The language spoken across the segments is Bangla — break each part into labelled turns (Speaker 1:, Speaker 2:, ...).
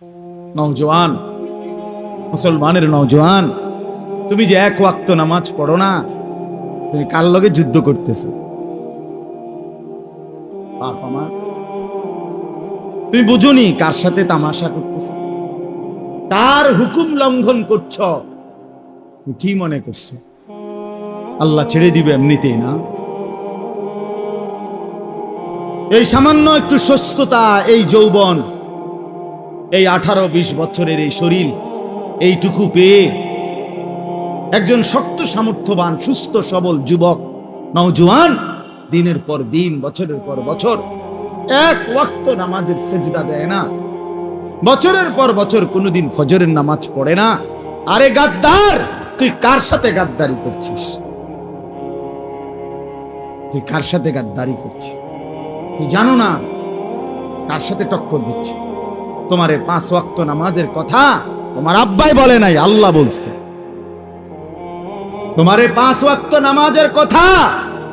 Speaker 1: নওজোয়ান, মুসলমানের নওজোয়ান, তুমি যে এক ওয়াক্ত নামাজ পড়ো না, তুমি কার লগে যুদ্ধ করতেছো? বাপ আমার, তুমি বুঝোনি কার সাথে তামাশা করতেছো, কার হুকুম লঙ্ঘন করছ? তুমি কি মনে করছো আল্লাহ ছেড়ে দিবে এমনিতেই? না, এই সামান্য একটু সুস্থতা, এই যৌবন, এই 18-20 বছরের এই শরীর, এইটুকু পেয়ে একজন শক্ত সামর্থ্যবান সুস্থ সবল যুবক নওজোয়ান দিনের পর দিন, বছরের পর বছর এক ওয়াক্ত নামাজের সেজদা দেয় না, বছরের পর বছর কোনোদিন ফজরের নামাজ পড়ে না। আরে গাদ্দার, তুই কার সাথে গাদ্দারি করছিস? তুই কার সাথে গাদ্দারি করছিস? তুই জানো না কার সাথে টক্কর দিচ্ছ? তোমার 5 ওয়াক্ত নামাজের কথা তোমার আব্বাই বলে নাই, আল্লাহ বলছে। তোমার 5 ওয়াক্ত নামাজের কথা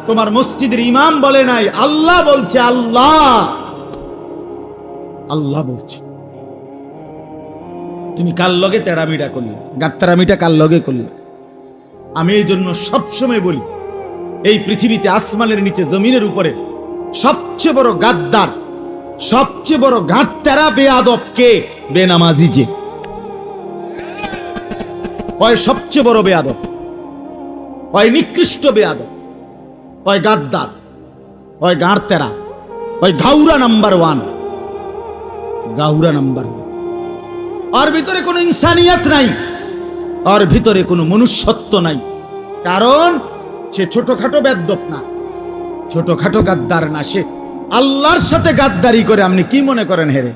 Speaker 1: তোমার মসজিদের ইমাম বলে নাই, আল্লাহ বলছে। আল্লাহ বলছে। তুমি কার লগে তেড়ামিটা করলে? গাত্তারামিটা কার লগে করলে? আমি এই জন্য সবসময় বলি, এই পৃথিবীতে আসমানের নিচে জমিনের উপরে সবচেয়ে বড় গাদ্দার, সবচেয়ে বড় গাঁটতেরা বেয়াদব কে? বেনামাজি। যে ওই সবচেয়ে বড় বেয়াদব, ওই নিকৃষ্ট বেয়াদব, ওই গাদ্দার, ওই গাঁটতেরা, ওই গাউরা নাম্বার 1, গাউরা নাম্বার 1। ওর ভিতরে কোনো ইনসানিয়ত নাই, ওর ভিতরে কোনো মনুষ্যত্ব নাই। কারণ সে ছোটখাটো বেয়াদব না, ছোটখাটো গাদ্দার না, সে আল্লাহর সাথে গাদ্দারি করে। আপনি কি মনে করেন হেরে?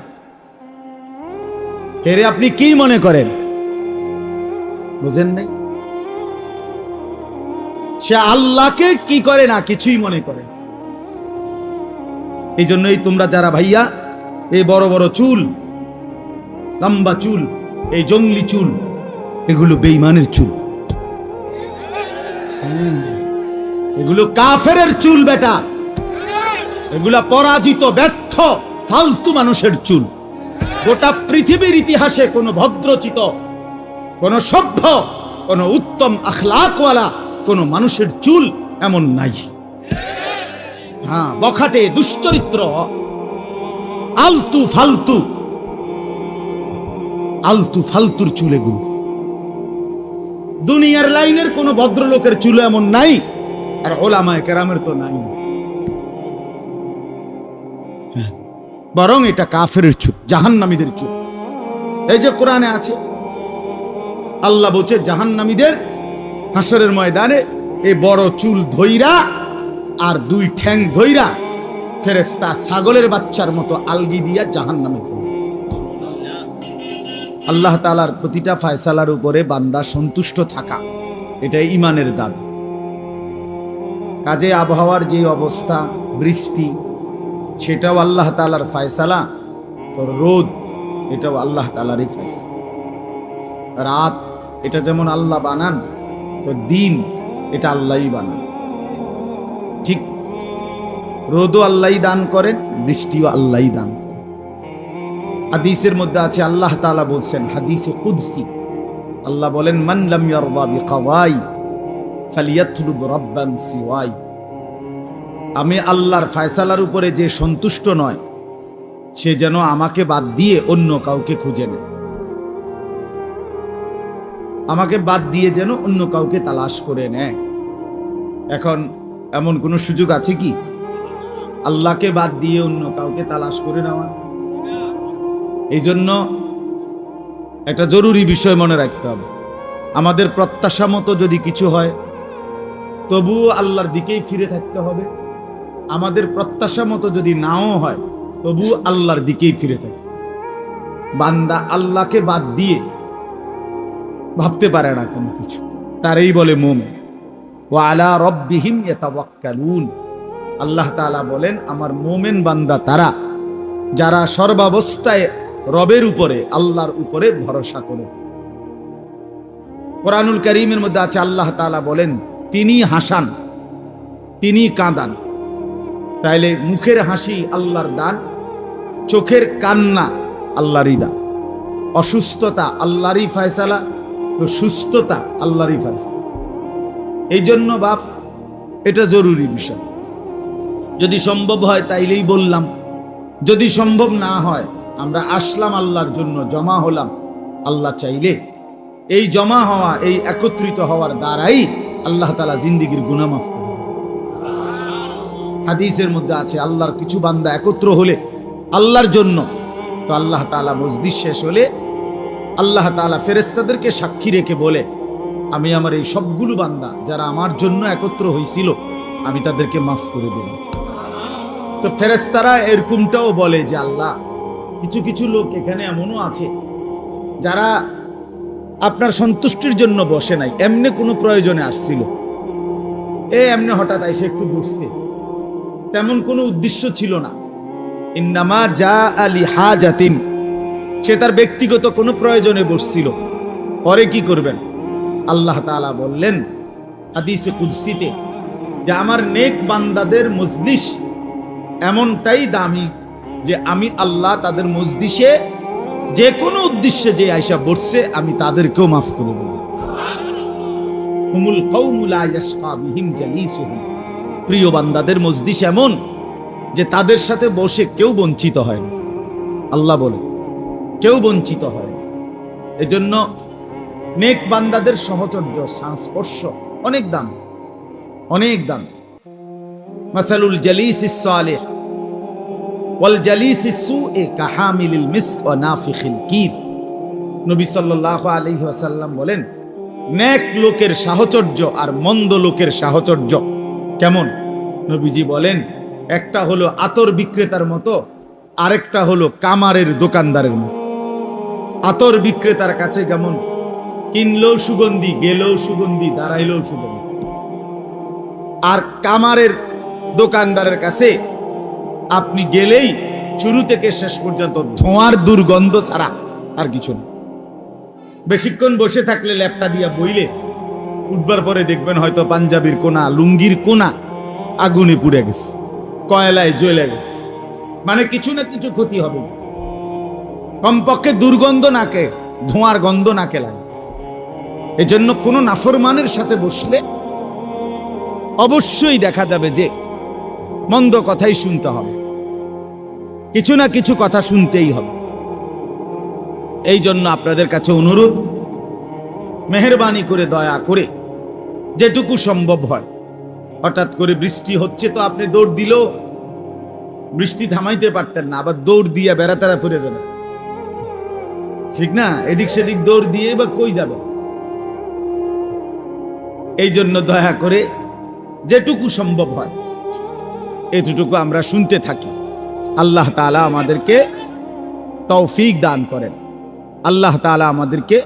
Speaker 1: হেরে আপনি কি মনে করেন? বুঝেন নাই? সে আল্লাহকে কি করে না, কিছুই মনে করে। এই জন্যই তোমরা যারা ভাইয়া এই বড় বড় চুল, লম্বা চুল, এই জঙ্গলি চুল, এগুলো বেঈমানের চুল, এগুলো কাফেরের চুল বেটা, এগুলা পরাজিত ব্যর্থ ফালতু মানুষের চুল। গোটা পৃথিবীর ইতিহাসে কোনো ভদ্রচিত, কোন সভ্য, কোন উত্তম আখলাকওয়ালা কোন মানুষের চুল এমন নাই। হ্যাঁ, বখাটে, দুশ্চরিত্র, আলতু ফালতু, আলতু ফালতুর চুল এগুলো। দুনিয়ার লাইনের কোন ভদ্রলোকের চুল এমন নাই, আর ওলামায়ে কেরামের তো নাই। বরং এটা কাফেরের চুল, জাহান্নামীদের চুল। এই যে কোরআনে আছে, আল্লাহ বলছে জাহান্নামীদের হাসরের ময়দানে এই বড় চুল ধইরা আর 2 ঠ্যাং ধইরা ফেরেশতা ছাগলের বাচ্চার মতো আলগি দিয়া জাহান্নামে ফেলবে। আল্লাহ তাআলার প্রতিটা ফয়সালার উপরে বান্দা সন্তুষ্ট থাকা, এটাই ঈমানের দাবি। কাজে আবহাওয়ার যে অবস্থা, বৃষ্টি, সেটাও আল্লাহ তাআলার ফয়সালা। তো রোদ, এটাও আল্লাহ তাআলারই ফয়সালা। রাত, এটা যেমন আল্লাহ বানান, তো দিন এটা আল্লাহই বানান। ঠিক রোদও আল্লাহই দান করেন, বৃষ্টিও আল্লাহই দান করেন। হাদিসের মধ্যে আছে, আল্লাহ তাআলা বলছেন হাদিসে কুদসি, আল্লাহ বলেন মান লাম ইয়ারদা বিকাওয়াই ফালিয়াতলুব রাব্বান সিওয়াই। আমি আল্লাহর ফয়সালার উপরে যে সন্তুষ্ট নয়, সে যেন আমাকে বাদ দিয়ে অন্য কাউকে খুঁজে নেয়। আমাকে বাদ দিয়ে যেন অন্য কাউকে তালাশ করে নেয়। এখন এমন কোন সুযোগ আছে কি আল্লাহকে বাদ দিয়ে অন্য কাউকে তালাশ করে নেওয়া? এই জন্য একটা জরুরি বিষয় মনে রাখতে হবে, আমাদের প্রত্যাশা মতো যদি কিছু হয় তবুও আল্লাহর দিকেই ফিরে থাকতে হবে। আমাদের প্রত্যাশা মতো যদি নাও হয় তবুও আল্লাহর দিকেই ফিরে থাকতে। বান্দা আল্লাহকে বাদ দিয়ে ভাবতে পারে না কোনো কিছু, তারই বলে মুমিন। ওয়া আলা রাব্বিহিম ইয়াতাওয়াক্কালুন। আল্লাহ তাআলা বলেন আমার মুমিন বান্দা তারা যারা সর্বাবস্থায় রবের উপরে, আল্লাহর উপরে ভরসা করে। কোরআনুল কারীমের মধ্যে আছে, আল্লাহ তাআলা বলেন তিনি হাসান, তিনি কাঁদান। তাইলে মুখের হাসি আল্লাহর দান, চোখের কান্না আল্লাহরই দান। অসুস্থতা আল্লাহরই ফয়সালা, তো সুস্থতা আল্লাহরই ফয়সালা। এই জন্য বাপ এটা জরুরি বিষয়। যদি সম্ভব হয় তাইলেই বললাম, যদি সম্ভব না হয় আমরা আসলাম আল্লাহর জন্য, জমা হলাম। আল্লাহ চাইলে এই জমা হওয়া, এই একত্রিত হওয়ার দ্বারাই আল্লাহ তাআলা জিন্দেগীর গুনাহ মাফ করে। হাদিসের মধ্যে আছে আল্লাহর কিছু বান্দা একত্র হলে আল্লাহর জন্য, তো আল্লাহ তাআলা মজলিস শেষ হলে আল্লাহ তাআলা ফেরেশতাদেরকে সাক্ষী রেখে বলে, আমি আমার এই সবগুলো বান্দা যারা আমার জন্য একত্র হয়েছিল আমি তাদেরকে মাফ করে দিলাম। তো ফেরেশতারা এরকমটাও বলে যে আল্লাহ, কিছু কিছু লোক এখানে এমনও আছে যারা আপনার সন্তুষ্টির জন্য বসে নাই, এমনি কোনো প্রয়োজনে আসছিল, এমনি হঠাৎ এসে একটু বসছে, তেমন কোনো উদ্দেশ্য ছিল না। ইন্নামা জা আলি হাজাতিন, সে তার ব্যক্তিগত কোনো প্রয়োজনে বসছিল। পরে কি করবেন? আল্লাহ তাআলা বললেন হাদিসে কুদসিতে যে আমার নেক বান্দাদের মজলিস এমনটাই দামি যে আমি আল্লাহ তাদের মজলিসে যে কোনো উদ্দেশ্যে যে আয়সা বসছে আমি তাদেরকেও মাফ করে দেব। হুমুল কওমু লা ইয়াশকা বিহিম জালিসুহুম, প্রিয় বান্দাদের মজলিস এমন যে তাদের সাথে বসে কেউ বঞ্চিত হয় না। আল্লাহ বলে কেউ বঞ্চিত হয় না। এজন্য নেক বান্দাদের সহচর্য, সংস্পর্শ অনেক দাম, অনেক দাম। মাসালুল জালিসিস সালিহ ওয়াল জালিসিস সুই কাহামিলিল মিসক ওয়া নাফিখিল কির। নবী সাল্লাল্লাহু আলাইহি ওয়াসাল্লাম বলেন, নেক লোকের সাহচর্য আর মন্দ লোকের সাহচর্য কেমন? নবীজি বলেন, একটা হলো আতর বিক্রেতার মতো, আরেকটা হলো কামারের দোকানদারের মতো। আতর বিক্রেতার কাছে কেমন? কিনলেও সুগন্ধি, গেলেও সুগন্ধি, দাঁড়াইলেও সুগন্ধি। আর কামারের দোকানদারের কাছে আপনি গেলেই শুরু থেকে শেষ পর্যন্ত ধোঁয়ার দুর্গন্ধ ছাড়া আর কিছু না। বেশিক্ষণ বসে থাকলে ল্যাপটা দিয়া বইলে উঠবার পরে দেখবেন হয়তো পাঞ্জাবির কোনা, লুঙ্গির কোনা আগুনে পুড়ে গেছে, কয়লায় জ্বলে গেছে, মানে কিছু না কিছু ক্ষতি হবে। কমপক্ষে দুর্গন্ধ নাকে, ধোঁয়ার গন্ধ নাকে লাগে। এজন্য কোনো নাফরমানের সাথে বসলে অবশ্যই দেখা যাবে যে মন্দ কথাই শুনতে হবে, কিছু না কিছু কথা শুনতেই হবে। এই জন্য আপনাদের কাছে অনুরোধ, মেহেরবানি করে দয়া করে যেটুকু সম্ভব হয়, হঠাৎ করে বৃষ্টি হচ্ছে তো আপনি দৌড় দিলেও বৃষ্টি থামাইতে পারতেন না, আবার দৌড় দিয়ে বেড়াতেরা ফিরে যাবেন, ঠিক না? এদিক সেদিক দৌড় দিয়ে বা কই যাবে? এই জন্য দয়া করে যেটুকু সম্ভব হয় এতটুকু আমরা শুনতে থাকি। আল্লাহ তাআলা আমাদেরকে তৌফিক দান করেন, আল্লাহ তাআলা আমাদেরকে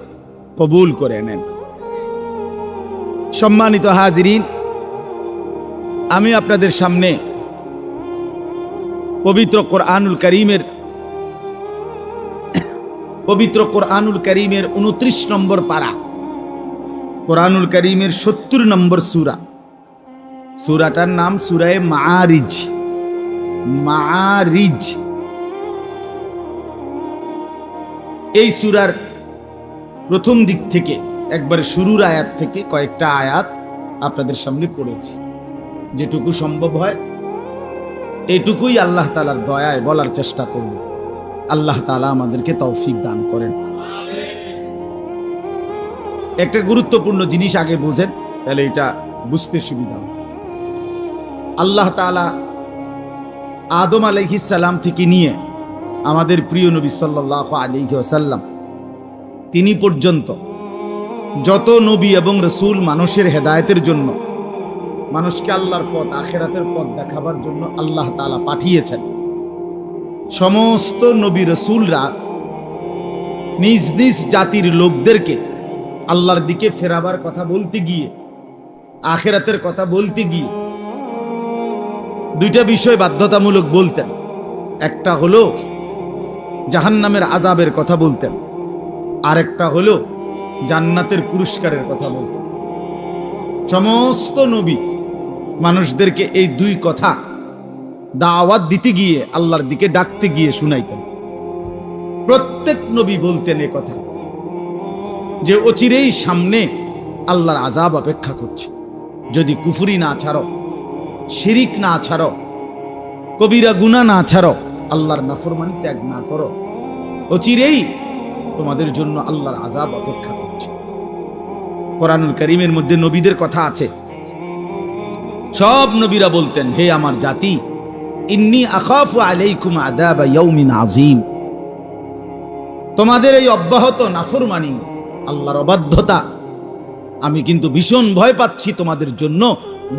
Speaker 1: কবুল করে নেন। সম্মানিত হাজিরিন, আমি আপনাদের সামনে পবিত্র কোরআনুল কারীমের 29 নম্বর পারা, কোরআনুল কারীমের 70 নম্বর সূরা, সূরাটার নাম সূরায়ে মাআরিজ। মাআরিজ এই সূরার প্রথম দিক থেকে একবারে শুরুর আয়াত থেকে কয়েকটা আয়াত আপনাদের সামনে পড়েছি। যেটুকু সম্ভব হয় এটুকুই আল্লাহ তাআলার দয়ায় বলার চেষ্টা করব। আল্লাহ তাআলা আমাদেরকে তৌফিক দান করেন। একটা গুরুত্বপূর্ণ জিনিস আগে বুঝেন, তাহলে এটা বুঝতে সুবিধা হবে। আল্লাহ তাআলা আদম আলাইহিস সালাম থেকে নিয়ে আমাদের প্রিয় নবী সাল্লাল্লাহু আলাইহি ওয়াসাল্লাম তিনি পর্যন্ত যত নবী এবং রাসূল মানুষের হেদায়েতের জন্য, মানুষকে আল্লাহর পথ, আখিরাতের পথ দেখাবার জন্য আল্লাহ তাআলা পাঠিয়েছেন, সমস্ত নবী রাসূলরা নিজ নিজ জাতির লোকদেরকে আল্লাহর দিকে ফেরাবার কথা বলতে গিয়ে, আখিরাতের কথা বলতে গিয়ে দুইটা বিষয় বাধ্যতামূলক বলতেন। একটা হলো জাহান্নামের আযাবের কথা বলতেন, আরেকটা হলো জান্নাতের পুরস্কারের কথা বলতেন। সমস্ত নবী মানুষদেরকে এই দুই কথা দাওয়াত দিতে গিয়ে, আল্লাহর দিকে ডাকতে গিয়ে শুনাইতেন। প্রত্যেক নবী বলতেন এ কথা যে অচিরেই সামনে আল্লাহর আযাব অপেক্ষা করছে। যদি কুফরি না ছাড়ো, শিরিক না ছাড়ো, কবিরা গুনাহ না ছাড়ো, আল্লাহর নাফরমানি ত্যাগ না করো, অচিরেই তোমাদের জন্য আল্লাহর আযাব অপেক্ষা করছে। কোরআনুল কারীমের মধ্যে নবীদের কথা আছে। সব নবীরা বলতেন, হে আমার জাতি, ইন্নী আখাফু আলাইকুম আযাবা ইয়াউমিন আযীম। তোমাদের এই অব্যাহত নাফরমানি, আল্লাহর অবাধ্যতা, আমি কিন্তু ভীষণ ভয় পাচ্ছি তোমাদের জন্য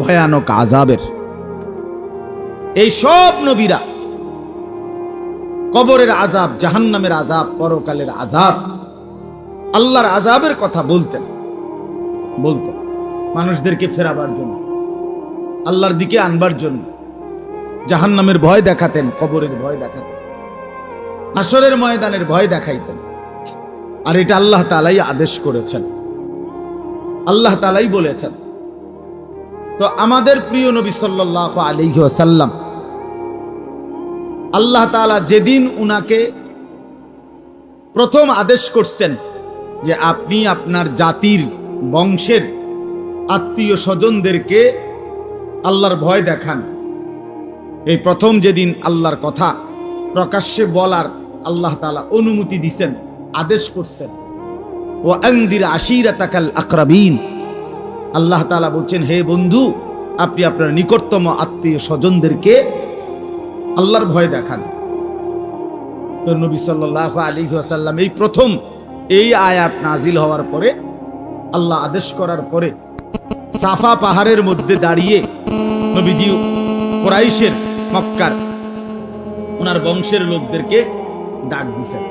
Speaker 1: ভয়ানক আযাবের। এই সব নবীরা কবরের আযাব, জাহান্নামের আযাব, পরকালের আযাব, আল্লাহর আযাবের কথা বলতেন মানুষদেরকে ফেরাবার জন্য, আল্লাহর দিকে আনবার জন্য। জাহান্নামের ভয় দেখাতেন, কবরের ভয় দেখাতেন, হাসরের ময়দানের ভয় দেখাইতেন। আর এটা আল্লাহ তাআলাই আদেশ করেছেন, আল্লাহ তাআলাই বলেছেন। তো আমাদের প্রিয় নবী সাল্লাল্লাহু আলাইহি ওয়াসাল্লাম, আল্লাহ তাআলা যেদিন উনাকে প্রথম আদেশ করছেন যে আপনি আপনার জাতির বংশের আত্মীয় স্বজনদেরকে আল্লাহর ভয় দেখান, এই প্রথম যেদিন আল্লাহর কথা প্রকাশ্যে বলার আল্লাহ তাআলা অনুমতি দিছেন, আদেশ করছেন, ওয়া আনদির আশীরাতাকাল আকরাবিন, আল্লাহ তাআলা বলছেন, হে বন্ধু, আপনি আপনার নিকটতম আত্মীয় স্বজনদেরকে আল্লাহর ভয় দেখান। তো নবী সাল্লাল্লাহু আলাইহি ওয়াসাল্লাম এই প্রথম এই আয়াত নাজিল হওয়ার পরে, আল্লাহ আদেশ করার পরে, সাফা পাহাড়ের মধ্যে দাঁড়িয়ে নবীজি কুরাইশের, মক্কার ওনার বংশের লোকদেরকে ডাক দিয়েছেন।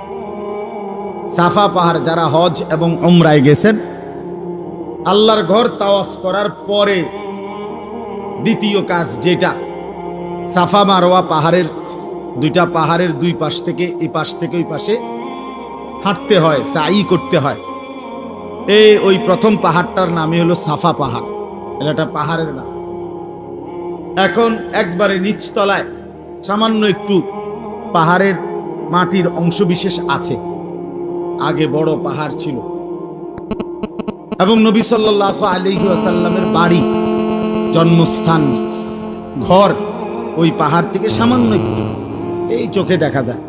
Speaker 1: সাফা পাহাড় যারা হজ এবং উমরায় গেছেন, আল্লাহর ঘর তাওয়াফ করার পরে দ্বিতীয় কাজ যেটা, সাফা মারওয়া পাহাড়ের দুইটা পাহাড়ের দুই পাশ থেকে, এই পাশ থেকে ওই পাশে হাঁটতে হয়, সাই করতে হয়। ওই প্রথম পাহাড়টার নামই হলো সাফা পাহাড়, এটা পাহাড়ের নাম। এখন একবারে নিচতলায় সামান্য একটু পাহাড়ের মাটির অংশবিশেষ আছে, আগে বড় পাহাড় ছিল। এবং নবী সাল্লাল্লাহু আলাইহি ওয়াসাল্লামের বাড়ি, জন্মস্থান, ঘর ওই পাহাড় থেকে সামান্য একটু এই চোখে দেখা যায়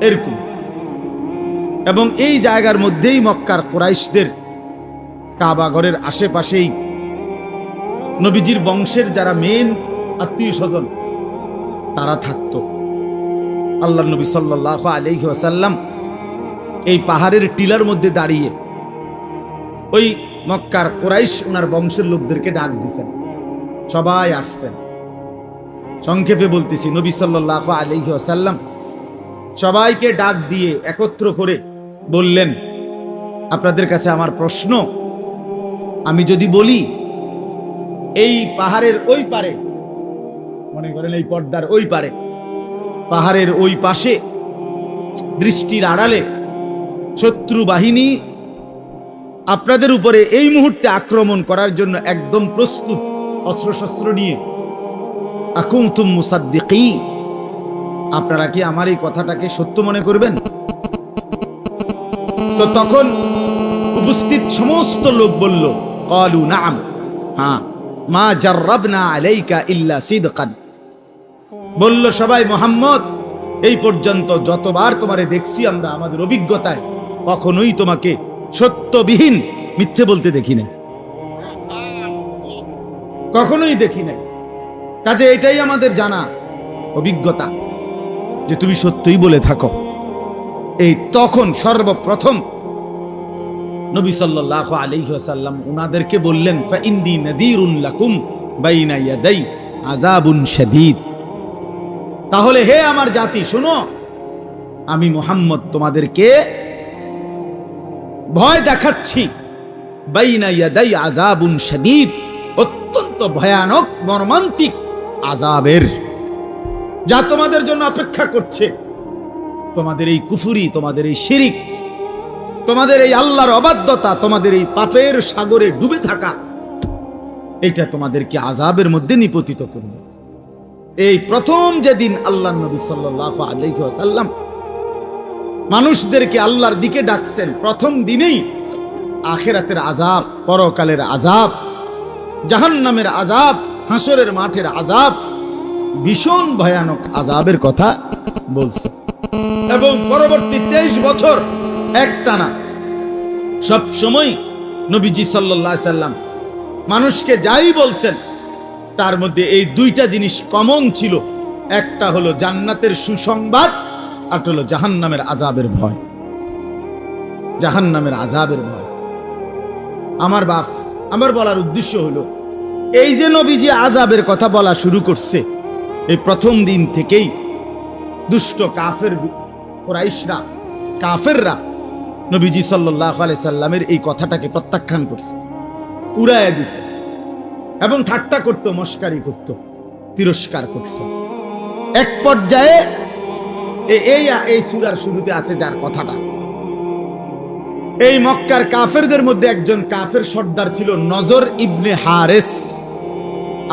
Speaker 1: এরকম। এবং এই জায়গার মধ্যেই মক্কার কুরাইশদের কাবা ঘরের আশেপাশেই নবীজির বংশের যারা মেন আত্মীয় স্বজন তারা থাকতো। আল্লাহর নবী সাল্লাল্লাহু আলাইহি ওয়াসাল্লাম এই পাহাড়ের টিলার মধ্যে দাঁড়িয়ে ওই মক্কার কুরাইশ ওনার বংশের লোকদেরকে ডাক দিয়েছেন, সবাই আসছেন। সংক্ষেপে বলতেছি, নবী সাল্লাল্লাহু আলাইহি ওয়াসাল্লাম সবাইকে ডাক দিয়ে একত্র করে বললেন, আপনাদের কাছে আমার প্রশ্ন, আমি যদি বলি এই পাহাড়ের ওই পারে, মনে করেন এই পর্দার ওই পারে, পাহাড়ের ওই পাশে দৃষ্টির আড়ালে শত্রু বাহিনী আপনাদের উপরে এই মুহূর্তে আক্রমণ করার জন্য একদম প্রস্তুত, অস্ত্রশস্ত্র নিয়ে, আকুনতুম মুসাদ্দিকিন, আপনারা কি আমার এই কথাটাকে সত্য মনে করবেন? তো তখন উপস্থিত সমস্ত লোক বলল, ক্বালু নাআম, হ্যাঁ, মা জাররাবনা আলাইকা ইল্লা সিদকান, বলল সবাই, মুহাম্মদ, এই পর্যন্ত যতবার তোমারে দেখছি আমরা আমাদের অভিজ্ঞতায় কখনোই তোমাকে সত্যবিহীন, মিথ্যে বলতে দেখি নাই, কখনোই দেখি নাই। কাজে এটাই আমাদের জানা অভিজ্ঞতা যে তুমি সত্যই বলে থাকো। এই তখন সর্বপ্রথম নবী সাল্লাল্লাহু আলাইহি ওয়াসাল্লাম উনাদেরকে বললেন, ফাইন্নী নাযীরুন লাকুম বাইনা ইয়াদাই আযাবুন শাদীদ, তাহলে হে আমার জাতি শোনো, আমি মুহাম্মদ তোমাদেরকে ভয় দেখাচ্ছি, বাইনা ইয়াদাই আযাবুন শাদীদ, অত্যন্ত ভয়ানক মর্মান্তিক আযাবের, যা তোমাদের জন্য অপেক্ষা করছে। তোমাদের এই কুফরি, তোমাদের এই শিরিক, তোমাদের এই আল্লাহর অবাধ্যতা, তোমাদের এই পাপের সাগরে ডুবে থাকা, এটা তোমাদেরকে আযাবের মধ্যে নিপতিত করবে। এই প্রথম যেদিন আল্লাহর নবী সাল্লাল্লাহু আলাইহি ওয়াসাল্লাম মানুষদেরকে আল্লাহর দিকে ডাকছেন, প্রথম দিনেই আখিরাতের আযাব, পরকালের আযাব, জাহান্নামের আযাব, হাসরের মাঠের আযাব, ভীষণ ভয়ানক আযাবের কথা বলছে। এবং পরবর্তী 23 বছর একটানা সব সময় নবীজি সাল্লাল্লাহু আলাইহি সাল্লাম মানুষকে যাই বলছেন তার মধ্যে এই দুইটা জিনিস কমন ছিল। একটা হলো জান্নাতের সুসংবাদ, আর হলো জাহান্নামের আযাবের ভয়। জাহান্নামের আযাবের ভয়। আমার বলার উদ্দেশ্য হলো, এই যে নবীজি আযাবের কথা বলা শুরু করছে, এই প্রথম দিন থেকেই দুষ্ট কাফের কুরাইশরা, কাফেররা নবীজি সাল্লাল্লাহু আলাইহি সাল্লামের এই কথাটাকে প্রত্যাখ্যান করছে, উড়াইয়া দিছে এবং ঠাট্টা করত, মস্কারি করত, তিরস্কার করত। এক পর্যায়ে এই সূরার শুরুতে আছে যার কথাটা, এই মক্কার কাফেরদের মধ্যে একজন কাফের সর্দার ছিল নজর ইবনে হারেস।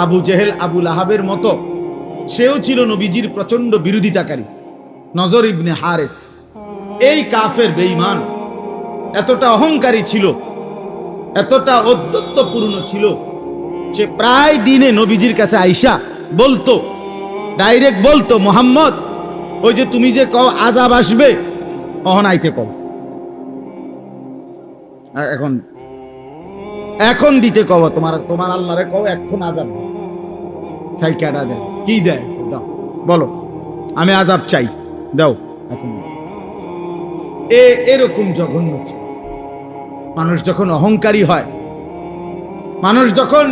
Speaker 1: আবু জেহেল, আবু লাহাবের মতো সেও ছিল নবীজির প্রচন্ড বিরোধিতাকারী। নজর ইবনে হারেস এই কাফের বেঈমান এতটা অহংকারী ছিল, এতটা ঔদ্ধত্যপূর্ণ ছিল, সে প্রায় দিনে নবীজির কাছে আইসা বলতো, ডাইরেক্ট বলতো, মুহাম্মদ ওই যে তুমি যে কও আযাব আসবে, অহন আইতে কও, এখন দিতে কও, তোমার আল্লাহরে কও এখন আযাব চাই। কেডা দেয়? কি দেয়? দাও, বলো, আমি আযাব চাই, দাও এখন। এরকম জঘন্য ছিল। মানুষ যখন অহংকারী হয়, মানুষ যখন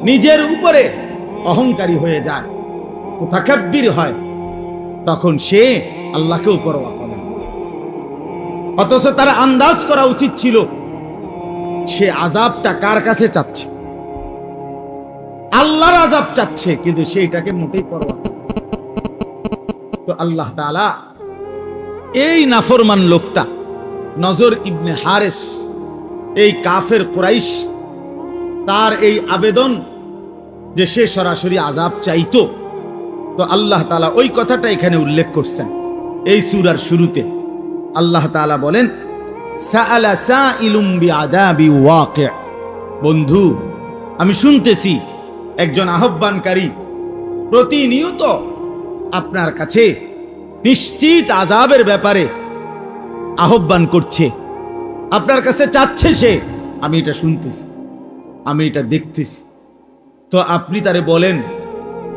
Speaker 1: নিজের উপরে অহংকারী হয়ে যায়, মুতাকাব্বির হয়, তখন সে আল্লাহকেও পরোয়া করে না। অথচ তার আন্দাজ করা উচিত ছিল সে আযাবটা কার কাছে চাচ্ছে, আল্লাহর আযাব চাচ্ছে, কিন্তু সেইটাকে মোটেই পরোয়া করে না। তো আল্লাহ তাআলা এই নাফরমান লোকটা নজর ইবনে হারেস, এই কাফের কুরাইশ, তার এই আবেদন যে সে সরাসরি আযাব চাইতো, তো আল্লাহ তাআলা ওই কথাটা এখানে উল্লেখ করছেন এই সূরার শুরুতে। আল্লাহ তাআলা বলেন, সাআলা সাইলুম বিআযাবি ওয়াকি'। বন্ধু, আমি শুনতেছি একজন আহ্বানকারী প্রতিনিয়ত আপনার কাছে নিশ্চিত আযাবের ব্যাপারে আহ্বান করছে, আপনার কাছে চাচ্ছে সে। আমি এটা শুনতেছি, আমি এটা দেখতেছি। তো আপনি তারে বলেন,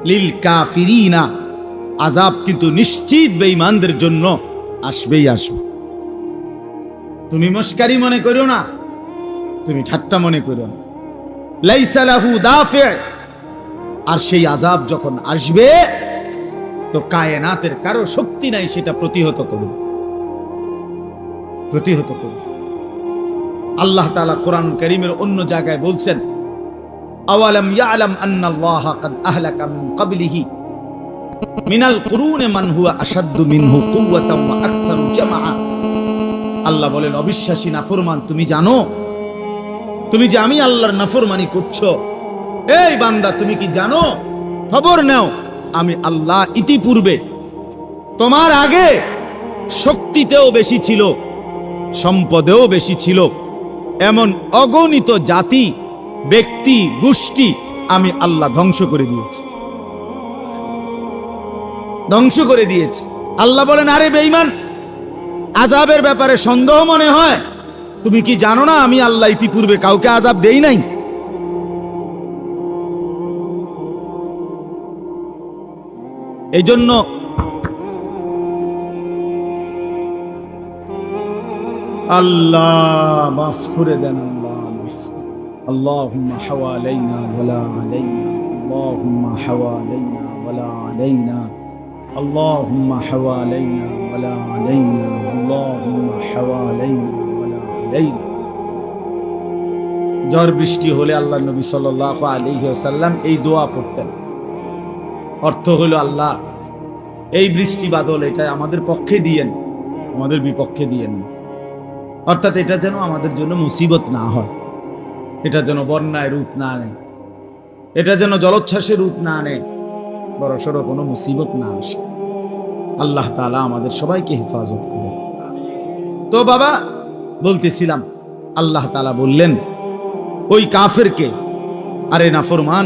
Speaker 1: লিল কাফিরিনা, আযাব কিন্তু নিশ্চিত বেঈমানদের জন্য আসবেই আসবে। তুমি মস্কারি মনে করো না, তুমি ঠাট্টা মনে করো না। লাইসা লাহু দাফি', আর সেই আযাব যখন আসবে তো কায়নাতের কারো শক্তি নাই সেটা প্রতিহত করবে, প্রতিহত করবে। আল্লাহ তাআলা কোরআন কারীমের অন্য জায়গায় বলছেন, আওয়ালাম ইয়ালাম আন্নাল্লাহা কাদ আহলাকা মিন ক্বাবলিহি মিনাল কুরুনি মান হুয়া আশাদ্দু মিনহু কুওয়াতান ওয়া আকতারু জামাআ। আল্লাহ বলেন, অবিশ্বাসী নাফরমান, তুমি জানো, তুমি যে আমি আল্লাহর নাফরমানি করছো, এই বান্দা তুমি কি জানো, খবর নাও, আমি আল্লাহ ইতিপূর্বে তোমার আগে শক্তিতেও বেশি ছিল, সম্পদেও বেশি ছিল, এমন অগণিত জাতি, ব্যক্তি, গোষ্ঠী আমি আল্লাহ ধ্বংস করে দিয়েছি, ধ্বংস করে দিয়েছি। আল্লাহ বলেন, আরে বেঈমান, আযাবের ব্যাপারে সন্দেহ মনে হয়, তুমি কি জানো না আমি আল্লাহ ইতিপূর্বে কাউকে আযাব দেই নাই? এই জন্য আল্লাহ মাফ করে দেন, আল্লাহুম্মা হাওয়ালাইনা ওয়ালা আলাইনা, আল্লাহুম্মা হাওয়ালাইনা ওয়ালা আলাইনা, আল্লাহুম্মা হাওয়ালাইনা ওয়ালা আলাইনা, আল্লাহুম্মা হাওয়ালাইনা ওয়ালা আলাইনা। ঝড় বৃষ্টি হলে আল্লাহ নবী সাল্লাল্লাহু আলাইহি ওয়াসাল্লাম এই দোয়া পড়তেন। অর্থ হলো, আল্লাহ এই বৃষ্টি বাদল এটা আমাদের পক্ষে দিয়েন, আমাদের বিপক্ষে দিয়েন না। অর্থাৎ এটা যেন আমাদের জন্য মুসিবত না হয়, এটা যেন বন্যায় রূপ না নেয়, এটা যেন জলোচ্ছ্বাসের রূপ না নেয়, বড়সড় কোনো মুসিবত না আসে। আল্লাহ তাআলা আমাদের সবাইকে হেফাজত করুন। তো বাবা বলতেছিলাম, আল্লাহ তাআলা বললেন ওই কাফেরকে, আরে নাফরমান,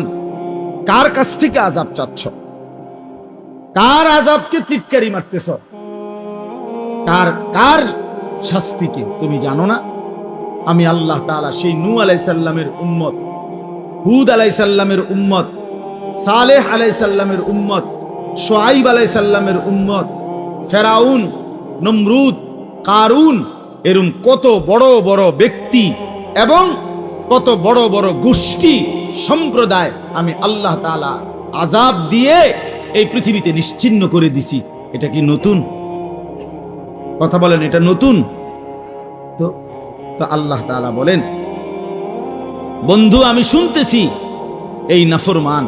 Speaker 1: কার কাছ থেকে আযাব চাচ্ছ? কার আযাবকে টিটকারি মারতেছ? কার শাস্তিকে তুমি জানো না? আমি আল্লাহ তাআলা সেই নূহ আলাইহিস সালামের উম্মত, হুদ আলাইহিস সালামের উম্মত, সালেহ আলাইহিস সালামের উম্মত, শুআইব আলাইহিস সালামের উম্মত, ফেরাউন, নমরুদ, কারুন, এরকম কত বড় বড় ব্যক্তি এবং কত বড় বড় গোষ্ঠী সম্প্রদায় আমি আল্লাহ তাআলা আযাব দিয়ে এই পৃথিবীতে নিশ্চিহ্ন করে দিছি। এটা কি নতুন কথা? বলেন, এটা নতুন? তো আল্লাহ তাআলা বলেন, বন্ধু আমি শুনতেছি এই নাফরমান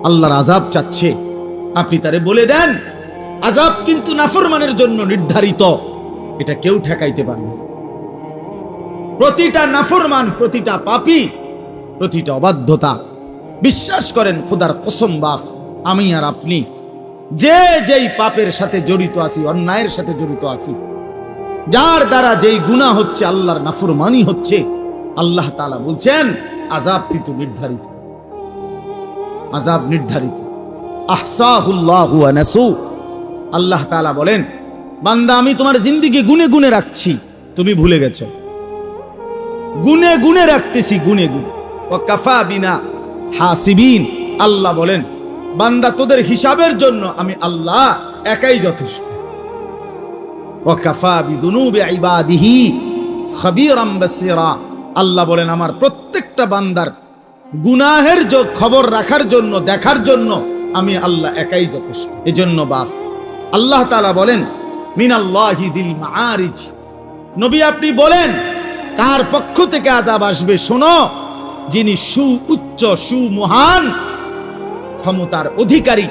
Speaker 1: আল্লাহর আযাব চাচ্ছে, আপনি তারে বলে দেন আযাব কিন্তু নাফরমানের জন্য নির্ধারিত, এটা কেউ ঠেকাইতে পারবে না। প্রতিটা নাফরমান, প্রতিটা পাপী, প্রতিটা অবাধ্যতা, বিশ্বাস করেন খোদার কসম বাপ, আমি আর আপনি যেই পাপের সাথে জড়িত আছি, অন্যায়ের সাথে জড়িত আছি, যার দ্বারা যেই গুনাহ হচ্ছে, আল্লাহর নাফরমানি হচ্ছে, আল্লাহ তাআলা বলছেন আযাব কিন্তু নির্ধারিত, আযাব নির্ধারিত। আহসাহুল্লাহু ওয়া নাসু। আল্লাহ তাআলা বলেন, বান্দা আমি তোমার জিন্দেগি গুনে গুনে রাখছি, তুমি ভুলে গেছো। গুনে গুনে রাখতেছি, গুনে গুনে। ওয়া কাফা বিনা হাসিবিন। আল্লাহ বলেন, বান্দা তোদের হিসাবের জন্য আমি আল্লাহ একাই যথেষ্ট। ওয়া কাফা বিদুনুবি ইবাদিহি খাবীরাম বাসীরা। আল্লাহ বলেন, আমার প্রত্যেকটা বান্দার গুনাহের খবর রাখার জন্য, দেখার জন্য আমি আল্লাহ একাই যথেষ্ট। এজন্য বাপ আল্লাহ তাআলা বলেন, মিনাল্লাহি দিল মাআরিজ। নবী আপনি বলেন কার পক্ষ থেকে আযাব আসবে? শোনো, যিনি সুউচ্চ সুমহান ক্ষমতার অধিকারী,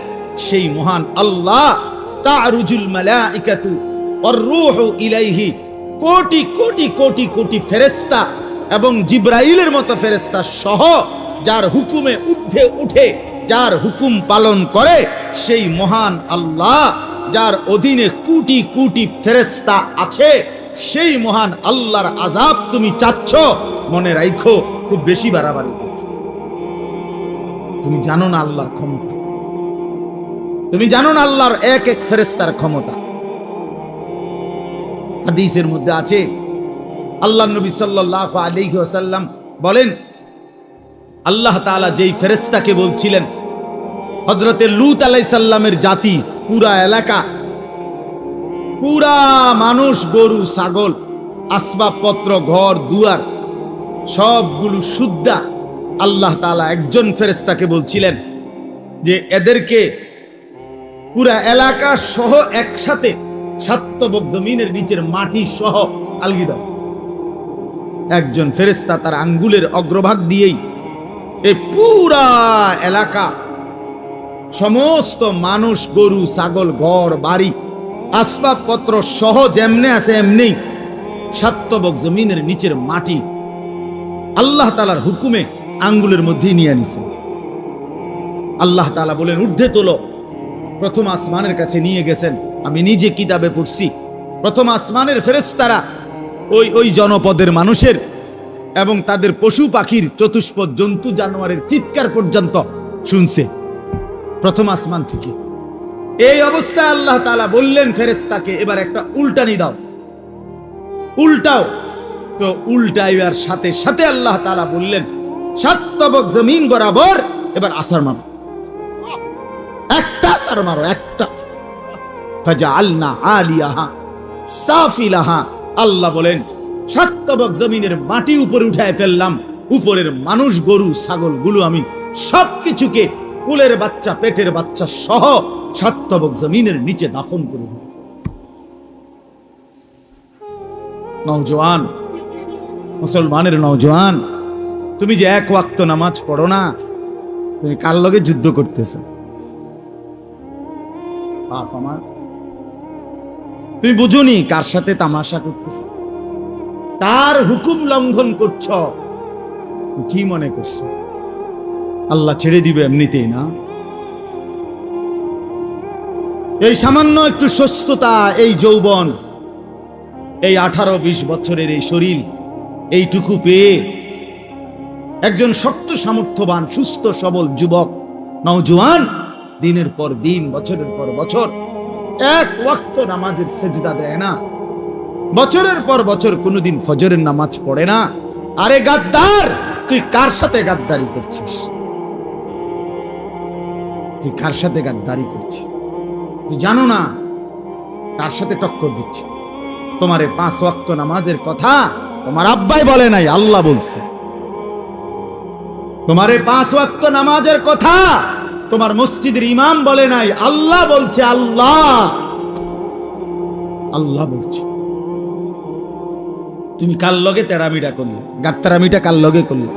Speaker 1: সেই মহান আল্লাহ। তা'রুজুল মালাইকাতু ওয়ার রূহু ইলাইহি। কোটি কোটি কোটি কোটি ফেরেশতা এবং জিবরাইলের মতো ফেরেশতা সহ যার হুকুমে ঊর্ধ্বে উঠে, যার হুকুম পালন করে, সেই মহান আল্লাহ, যার অধীনে কোটি কোটি ফেরেশতা আছে, সেই মহান আল্লাহর আযাব তুমি চাচ্ছ, মনে রাখো খুব বেশি বাড়াবাড়ি করছো। তুমি জানো না আল্লাহর ক্ষমতা, তুমি জানো না আল্লাহর এক এক ফেরেশতার ক্ষমতা। হাদিসের মধ্যে আছে, আল্লাহর নবী সাল্লাল্লাহু আলাইহি ওয়াসাল্লাম বলেন, আল্লাহ তাআলা যেই ফেরেশতাকে বলছিলেন হযরতে লূত আলাইহিস সালামের জাতি, পুরা এলাকা, পুরা মানুষ, গরু, ছাগল, আসবাবপত্র, ঘর দুয়ার সবগুলো শুদ্ধা, আল্লাহ তাআলা একজন ফেরেশতাকে বলছিলেন যে এদেরকে পুরা এলাকা সহ একসাথে সাতবক জমিনের নিচের মাটি সহ আলগি দাও। একজন ফেরেশতা তার আঙ্গুলের অগ্রভাগ দিয়েই এই পুরা এলাকা, সমস্ত মানুষ, গরু, ছাগল, ঘর বাড়ি, আসবাবপত্র সহ যেমনে আছে এমনি সাতবক জমিনের নিচের মাটি আল্লাহ তাআলার হুকুমে আঙ্গুলের মধ্যে নিয়ে আনিছে। আল্লাহ তাআলা বলেন, ঊর্ধ্বে তোলো। প্রথম আসমানের কাছে নিয়ে গেছেন। আমি নিজে কিতাবে পড়ছি, প্রথম আসমানের ফেরেশতারা ওই জনপদের মানুষের এবং তাদের পশু পাখির, চতুষ্পদ জন্তু জানোয়ারের চিৎকার পর্যন্ত শুনছে প্রথম আসমান থেকে। এই অবস্থায় আল্লাহ তাআলা বললেন ফেরেশতাকে, এবার একটা উল্টানি দাও, উল্টাও। তো উল্টাইবার সাথে সাথে আল্লাহ তাআলা বললেন, সাতবক জমিন বরাবর এবার আছাড় মারো, একটা আছাড় মারো, একটা। ফাজআলনা আলিয়াহা সাফিলাহা। আল্লাহ বলেন, সাতবক জমিনের মাটি উপরে উঠায় ফেললাম, উপরের মানুষ, গরু, ছাগল গুলো আমি সবকিছুকে, কুলের বাচ্চা, পেটের বাচ্চা সহ সাতবক জমিনের নিচে দাফন করে দিল। নওজোয়ান, মুসলমানের নওজোয়ান, তুমি যে এক ওয়াক্ত নামাজ পড়ো না, তুমি কার লগে যুদ্ধ করতেছো? বাপ আমার, তুমি বুঝুনি কার সাথে তামাশা করতেছ, কার হুকুম লঙ্ঘন করছ? কি মনে করছো আল্লাহ ছেড়ে দিবে এমনিতেই? না, এই সামান্য একটু সুস্থতা, এই যৌবন, এই 18-20 বছরের এই শরীর, এইটুকু পেয়ে একজন শক্ত সামর্থ্যবান সুস্থ সবল যুবক নওজোয়ান দিনের পর দিন বছরের পর বছর এক ওয়াক্ত নামাজের সেজদা দেয় না, বছরের পর বছর কোনোদিন ফজরের নামাজ পড়ে না। আরে গাদ্দার, তুই কার সাথে গাদ্দারি করছিস? তুই কার সাথে গাদ্দারি করছিস? তুই জানো না কার সাথে টক্কর দিচ্ছ? তোমারে 5 ওয়াক্ত নামাজের কথা তোমার আব্বাই বলে নাই, আল্লাহ বলছে। তোমারে 5 ওয়াক্ত নামাজের কথা তোমার মসজিদের ইমাম বলে নাই, আল্লাহ বলছে। আল্লাহ আল্লাহ বলছে। তুমি কার লগে তেরামিটা করলে? গাত্তারামিটা কার লগে করলে?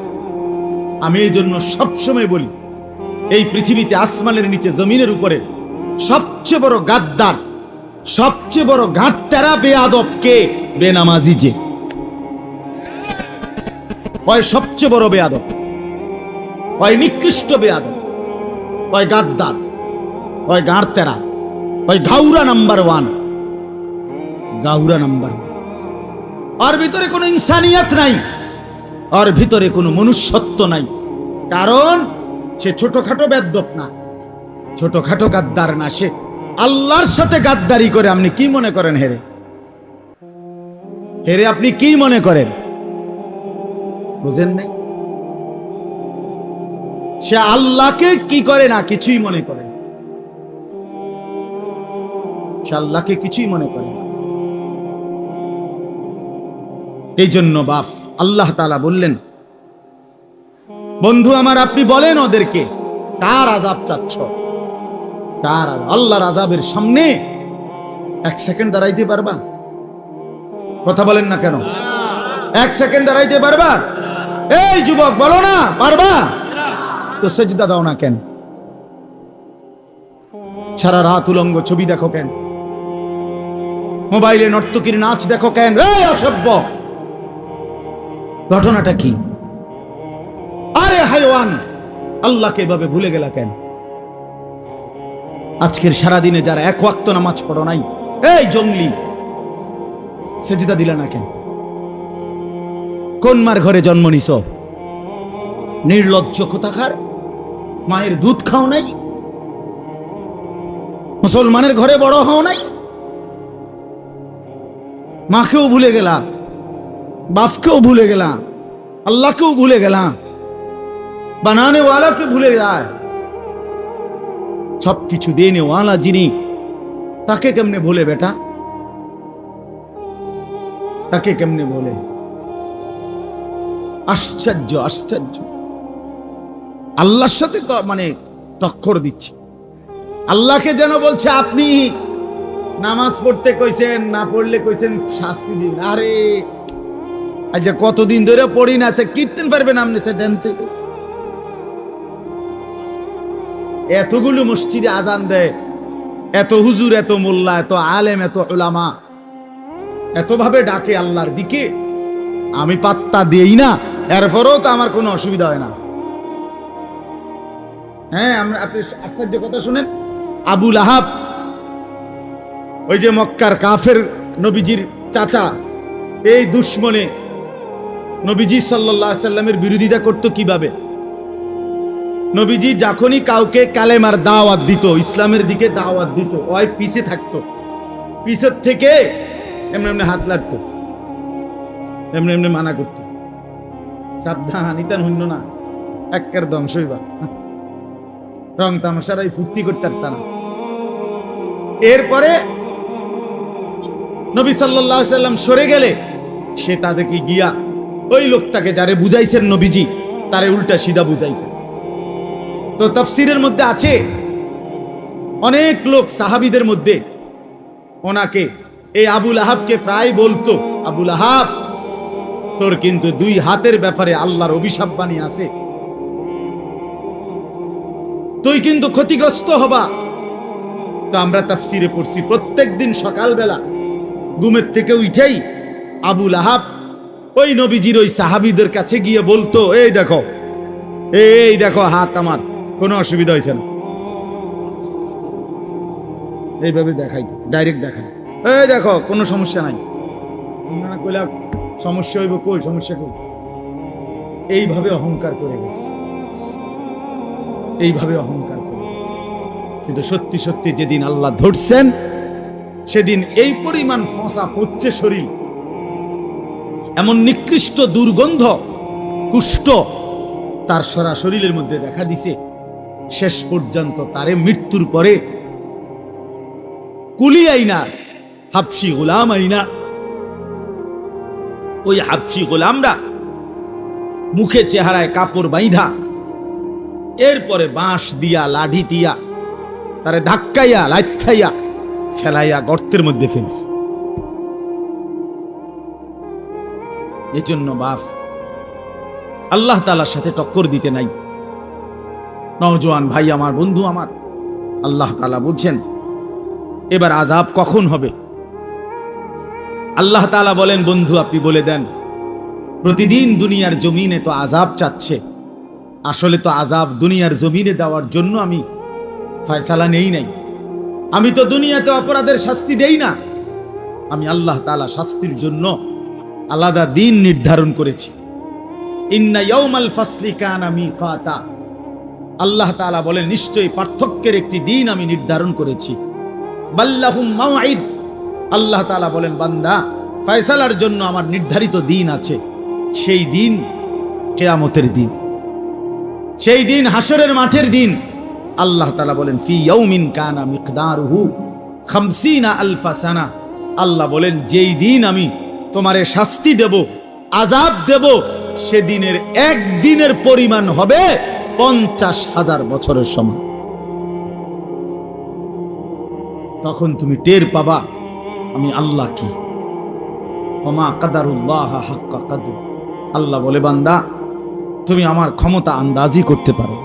Speaker 1: আমি এই জন্য সবসময় বলি, এই পৃথিবীতে আসমানের নিচে জমিনের উপরে সবচেয়ে বড় গাদ্দার, সবচেয়ে বড় গাঁটতারা বেয়াদব কে? বেনামাজি। যে ওই সবচেয়ে বড় বেয়াদব, ওই নিকৃষ্ট বেয়াদব, ওই গাদ্দার, ওই গাঁটতারা, ওই ঘাউরা নাম্বার 1, গাউরা নাম্বার 1। ওর ভিতরে কোনো ইনসানিয়ত নাই, ওর ভিতরে কোনো মনুষ্যত্ব নাই। কারণ সে ছোটখাটো বেয়াদব না, ছোটখাটো গাদ্দার না, সে আল্লাহর সাথে গাদ্দারি করে। আপনি কি মনে করেন হেরে? হেরে আপনি কি মনে করেন? বুঝেন নাই? সে আল্লাহকে কি করে না, কিছুই মনে করে না। সে আল্লাহকে কিছুই মনে করে না। এই জন্য বাপ আল্লাহ তাআলা বললেন, বন্ধু আমার, আপনি বলেন ওদেরকে কার আযাব চাচ্ছ? কার আযাব? আল্লাহর আযাবের সামনে 1 সেকেন্ড দাঁড়াইতে পারবা? কথা বলেন না কেন? 1 সেকেন্ড দাঁড়াইতে পারবা? এই যুবক, বলো না পারবা? তো সেজদা দাও না কেন? সারা রাত উলঙ্গ ছবি দেখো কেন? মোবাইলে নর্তকীর নাচ দেখো কেন? এই অসভ্য, ঘটনাটা কি? আরে হায়ওয়ান, আল্লাহকে এভাবে ভুলে গেলা কেন? আজকের সারা দিনে যারা 1 ওয়াক্ত নামাজ পড়ো নাই, এই জঙ্গলি, সেজদা দিলা না কেন? কোন মার ঘরে জন্ম নিছ? নির্লজ্জ কোথাকার! মায়ের দুধ খাও নাই? মুসলমানের ঘরে বড় হও নাই? মাকেও ভুলে গেলা, বাপকেও ভুলে গেলা, আল্লাহকেও ভুলে গেলা, বানানে ওয়ালাকে ভুলে যায়। সবকিছু দেনে ওয়ালা যিনি, তাকে কেমনে ভুলে বেটা? তাকে কেমনে বলে? আশ্চর্য, আশ্চর্য। আল্লাহর সাথে তো মানে টক্কর দিচ্ছে। আল্লাহকে যেন বলছে আপনি নামাজ পড়তে কইছেন, না পড়লে কইছেন শাস্তি দিবেন। আরে আচ্ছা, কতদিন ধরে পড়ি না, আছে কীর্তন পারবেন আপনি? সে দেন এতগুলো মসজিদে আজান দেয়, এত হুজুর, এত মোল্লা, এত আলেম, এত উলামা এতভাবে ডাকে আল্লাহর দিকে, আমি পাত্তা দেই না। এরপরেও তো আমার কোনো অসুবিধা হয় না। হ্যাঁ, আমরা, আপনি আশ্চর্য কথা শুনেন, আবু লাহাব, ওই যে মক্কার কাফের নবীজির চাচা, এই দুশ্মনে নবীজি সাল্লাল্লাহু আলাইহি সাল্লামের বিরোধিতা করতো কিভাবে? নবীজি যখনই কাউকে কালেমার দাওয়াত দিত, ইসলামের দিকে দাওয়াত দিত, ওই পিছে থাকতো, পিছের থেকে এমনি এমনি হাত লাড়তো, এমনি এমনি মানা করতো, সাবধান, ইতান হইল না, একের ধ্বংস হইবা। রং তামাশারাই ফুর্তি করতে পারতাম না। এরপরে নবী সাল্লাল্লাহু আলাইহি সাল্লাম সরে গেলে সে তাদেরকে গিয়া ওই লোকটাকে যারে বুঝাইছেন নবীজি, তারে উল্টা সিধা বুঝাইত। তো তাফসীরের মধ্যে আছে, অনেক লোক সাহাবীদের মধ্যে ওনাকে, এই আবু লাহাবকে প্রায় বলতো, আবু লাহাব, তোর কিন্তু 2 হাতের ব্যাপারে আল্লাহর অভিশাপ বাণী আছে, তুই কিন্তু ক্ষতিগ্রস্ত হবা। তো আমরা তাফসীরে পড়ছি, প্রত্যেকদিন সকালবেলা ঘুমের থেকে উঠেই আবু লাহাব ওই নবীজির ওই সাহাবীদের কাছে গিয়ে বলতো, এই দেখো, এই দেখো হাত আমার, কোনো অসুবিধা হয়েছে না। এইভাবে দেখাই, ডাইরেক্ট দেখাই, এই দেখো কোনো সমস্যা নাই। না কইলা সমস্যা হইব, কই সমস্যা কই? এইভাবে অহংকার করে গেছে, এইভাবে অহংকার করে গেছে। কিন্তু সত্যি সত্যি যেদিন আল্লাহ ধরছেন, সেদিন এই পরিমাণ ফসা হচ্ছে শরীর, এমন নিকৃষ্ট দুর্গন্ধ কুষ্ঠ তার সারা শরীরের মধ্যে দেখা দিছে। শেষ পর্যন্ত তারে মৃত্যুর পরে কুলি আইনা, হাবশি গোলাম আইনা, ওই হাবশি গোলামরা মুখে চেহারায় কাপড় বাইধা, এরপরে বাঁশ দিয়া লাঠি দিয়া তারে ধাক্কাইয়া লাইথাইয়া ফেলাইয়া গর্তের মধ্যে ফেলছে। এজন্য বাপ, আল্লাহ তাআলার সাথে টক্কর দিতে নাই। নওজোয়ান ভাই আমার, বন্ধু আমার, আল্লাহ তাআলা বলছেন এবার আযাব কখন হবে? আল্লাহ তাআলা বলেন, বন্ধু আপনি বলে দেন, প্রতিদিন দুনিয়ার জমিনে তো আযাব চাচ্ছে, আসলে তো আযাব দুনিয়ার জমিনে দেওয়ার জন্য আমি ফয়সালা নেই নাই। আমি তো দুনিয়াতে অপরাধের শাস্তি দেই না, আমি আল্লাহ তাআলা শাস্তির জন্য আলাদা দিন নির্ধারণ করেছি। ইন্না ইয়াউমাল ফাসলি কানা মিকাতা, আল্লাহ তাআলা বলেন নিশ্চয়ই পার্থক্যের একটি দিন আমি নির্ধারণ করেছি। বাল্লাহুম মাওঈদ, আল্লাহ তাআলা বলেন বান্দা ফয়সালার জন্য আমার নির্ধারিত দিন আছে, সেই দিন কিয়ামতের দিন, সেই দিন হাসরের মাঠের দিন। আল্লাহ তাআলা বলেন ফি ইয়াউমিন কানা মিকদারুহু 50 আলফা সানা, আল্লাহ বলেন যেই দিন আমি তোমারে শাস্তি দেব, আযাব দেব, সেদিনের একদিনের পরিমাণ হবে 50,000 বছরের সমান। তখন তুমি টের পাবা আমি আল্লাহ কি। ওমা কাদারুল্লাহ হাক্কা কাদর, আল্লাহ বলে বান্দা তুমি আমার ক্ষমতা আন্দাজি করতে পারো।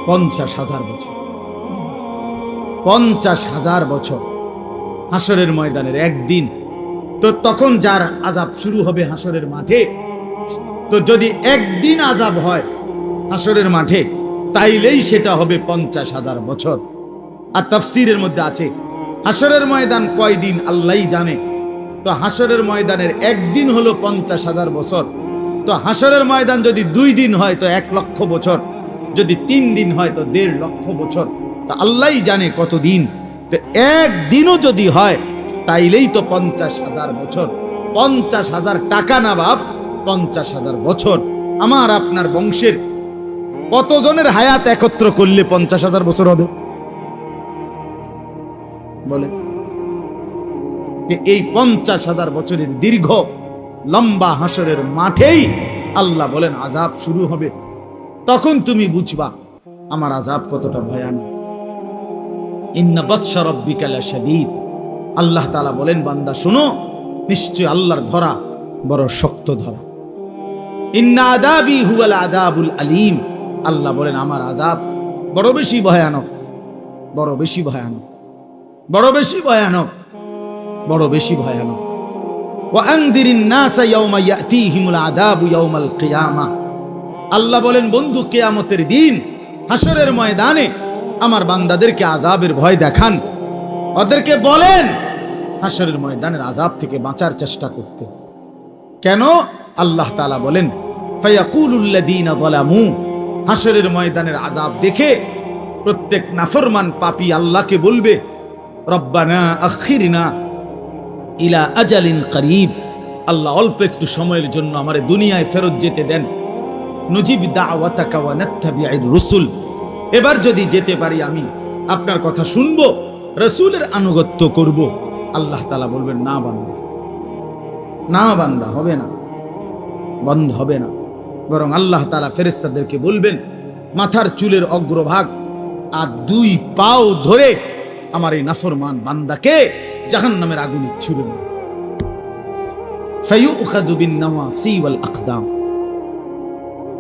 Speaker 1: 50,000 বছর, 50,000 বছর হাসরের ময়দানের একদিন। তো তখন যার আযাব শুরু হবে হাসরের মাঠে, তো যদি একদিন আযাব হয় হাসরের মাঠে, তাইলেই সেটা হবে 50,000 বছর। আর তাফসীরের মধ্যে আছে হাসরের ময়দান কয়দিন আল্লাহই জানে। তো হাসরের ময়দানের একদিন হলো 50,000 বছর। তো হাসরের ময়দান যদি 2 দিন হয় তো 1 লক্ষ বছর, যদি 3 দিন হয় তো 1.5 লক্ষ বছর। তো আল্লাহই জানে কত দিন। তো একদিনও যদি হয় তাইলেই তো 50,000 বছর। 50,000 টাকা না বাপ, 50,000 বছর। আমার আপনার বংশের কতজনের হায়াত একত্র করলে 50,000 বছর হবে বলে? এই 50,000 বছরের দীর্ঘ লম্বা হাসরের মাঠেই আল্লাহ বলেন আযাব শুরু হবে। তখন তুমি বুঝবা আমার আযাব কতটা ভয়ানক। ইন্না বাতশা রাব্বিকা লাশাদীদ, আল্লাহ তাআলা বলেন বান্দা শোনো, নিশ্চয় আল্লাহর ধরা বড় শক্ত ধরা। ইন্না আযাবি হুয়াল আযাবুল আলীম, আল্লাহ বলেন আমার আযাব বড় বেশি ভয়ানক, বড় বেশি ভয়ানক, বড় বেশি ভয়ানক, বড় বেশি ভয়ানক। ওয়া আনদিরিন নাসা ইয়াওমা ইয়াতিহিমুল আযাবু ইয়াওমাল কিয়ামাহ, আল্লাহ বলেন বন্ধু কিয়ামতের দিন হাসরের ময়দানে আমার বান্দাদেরকে আযাবের ভয় দেখান, ওদেরকে বলেন হাসরের ময়দানের আযাব থেকে বাঁচার চেষ্টা করতে। কেন? আল্লাহ তাআলা বলেন ফায়াকুলুল লাযীনা যালামু, হাসরের ময়দানের আযাব দেখে প্রত্যেক নাফরমান পাপী আল্লাহকে বলবে রব্বানা আখিরনা ইলা আজালিন করিব, আল্লাহ অল্প একটু সময়ের জন্য আমারে দুনিয়ায় ফেরত যেতে দেন। নুজিব দাওয়াতাকা ওয়া নাত্তাবিউর রুসুল, এবার যদি যেতে পারি আমি আপনার কথা শুনবো, রাসূলের আনুগত্য করব। আল্লাহ তাআলা বলবেন না বান্দা, না বান্দা, হবে না, বন্ধ হবে না। বরং আল্লাহ তাআলা ফেরেশতাদেরকে বলবেন মাথার চুলের অগ্রভাগ আর 2 পাও ধরে আমার এই নাফরমান বান্দাকে জাহান্নামের আগুনে ছুঁড়ে দেবে। ফায়ুখাযু বিন নাওয়াসি ওয়াল আকদাম,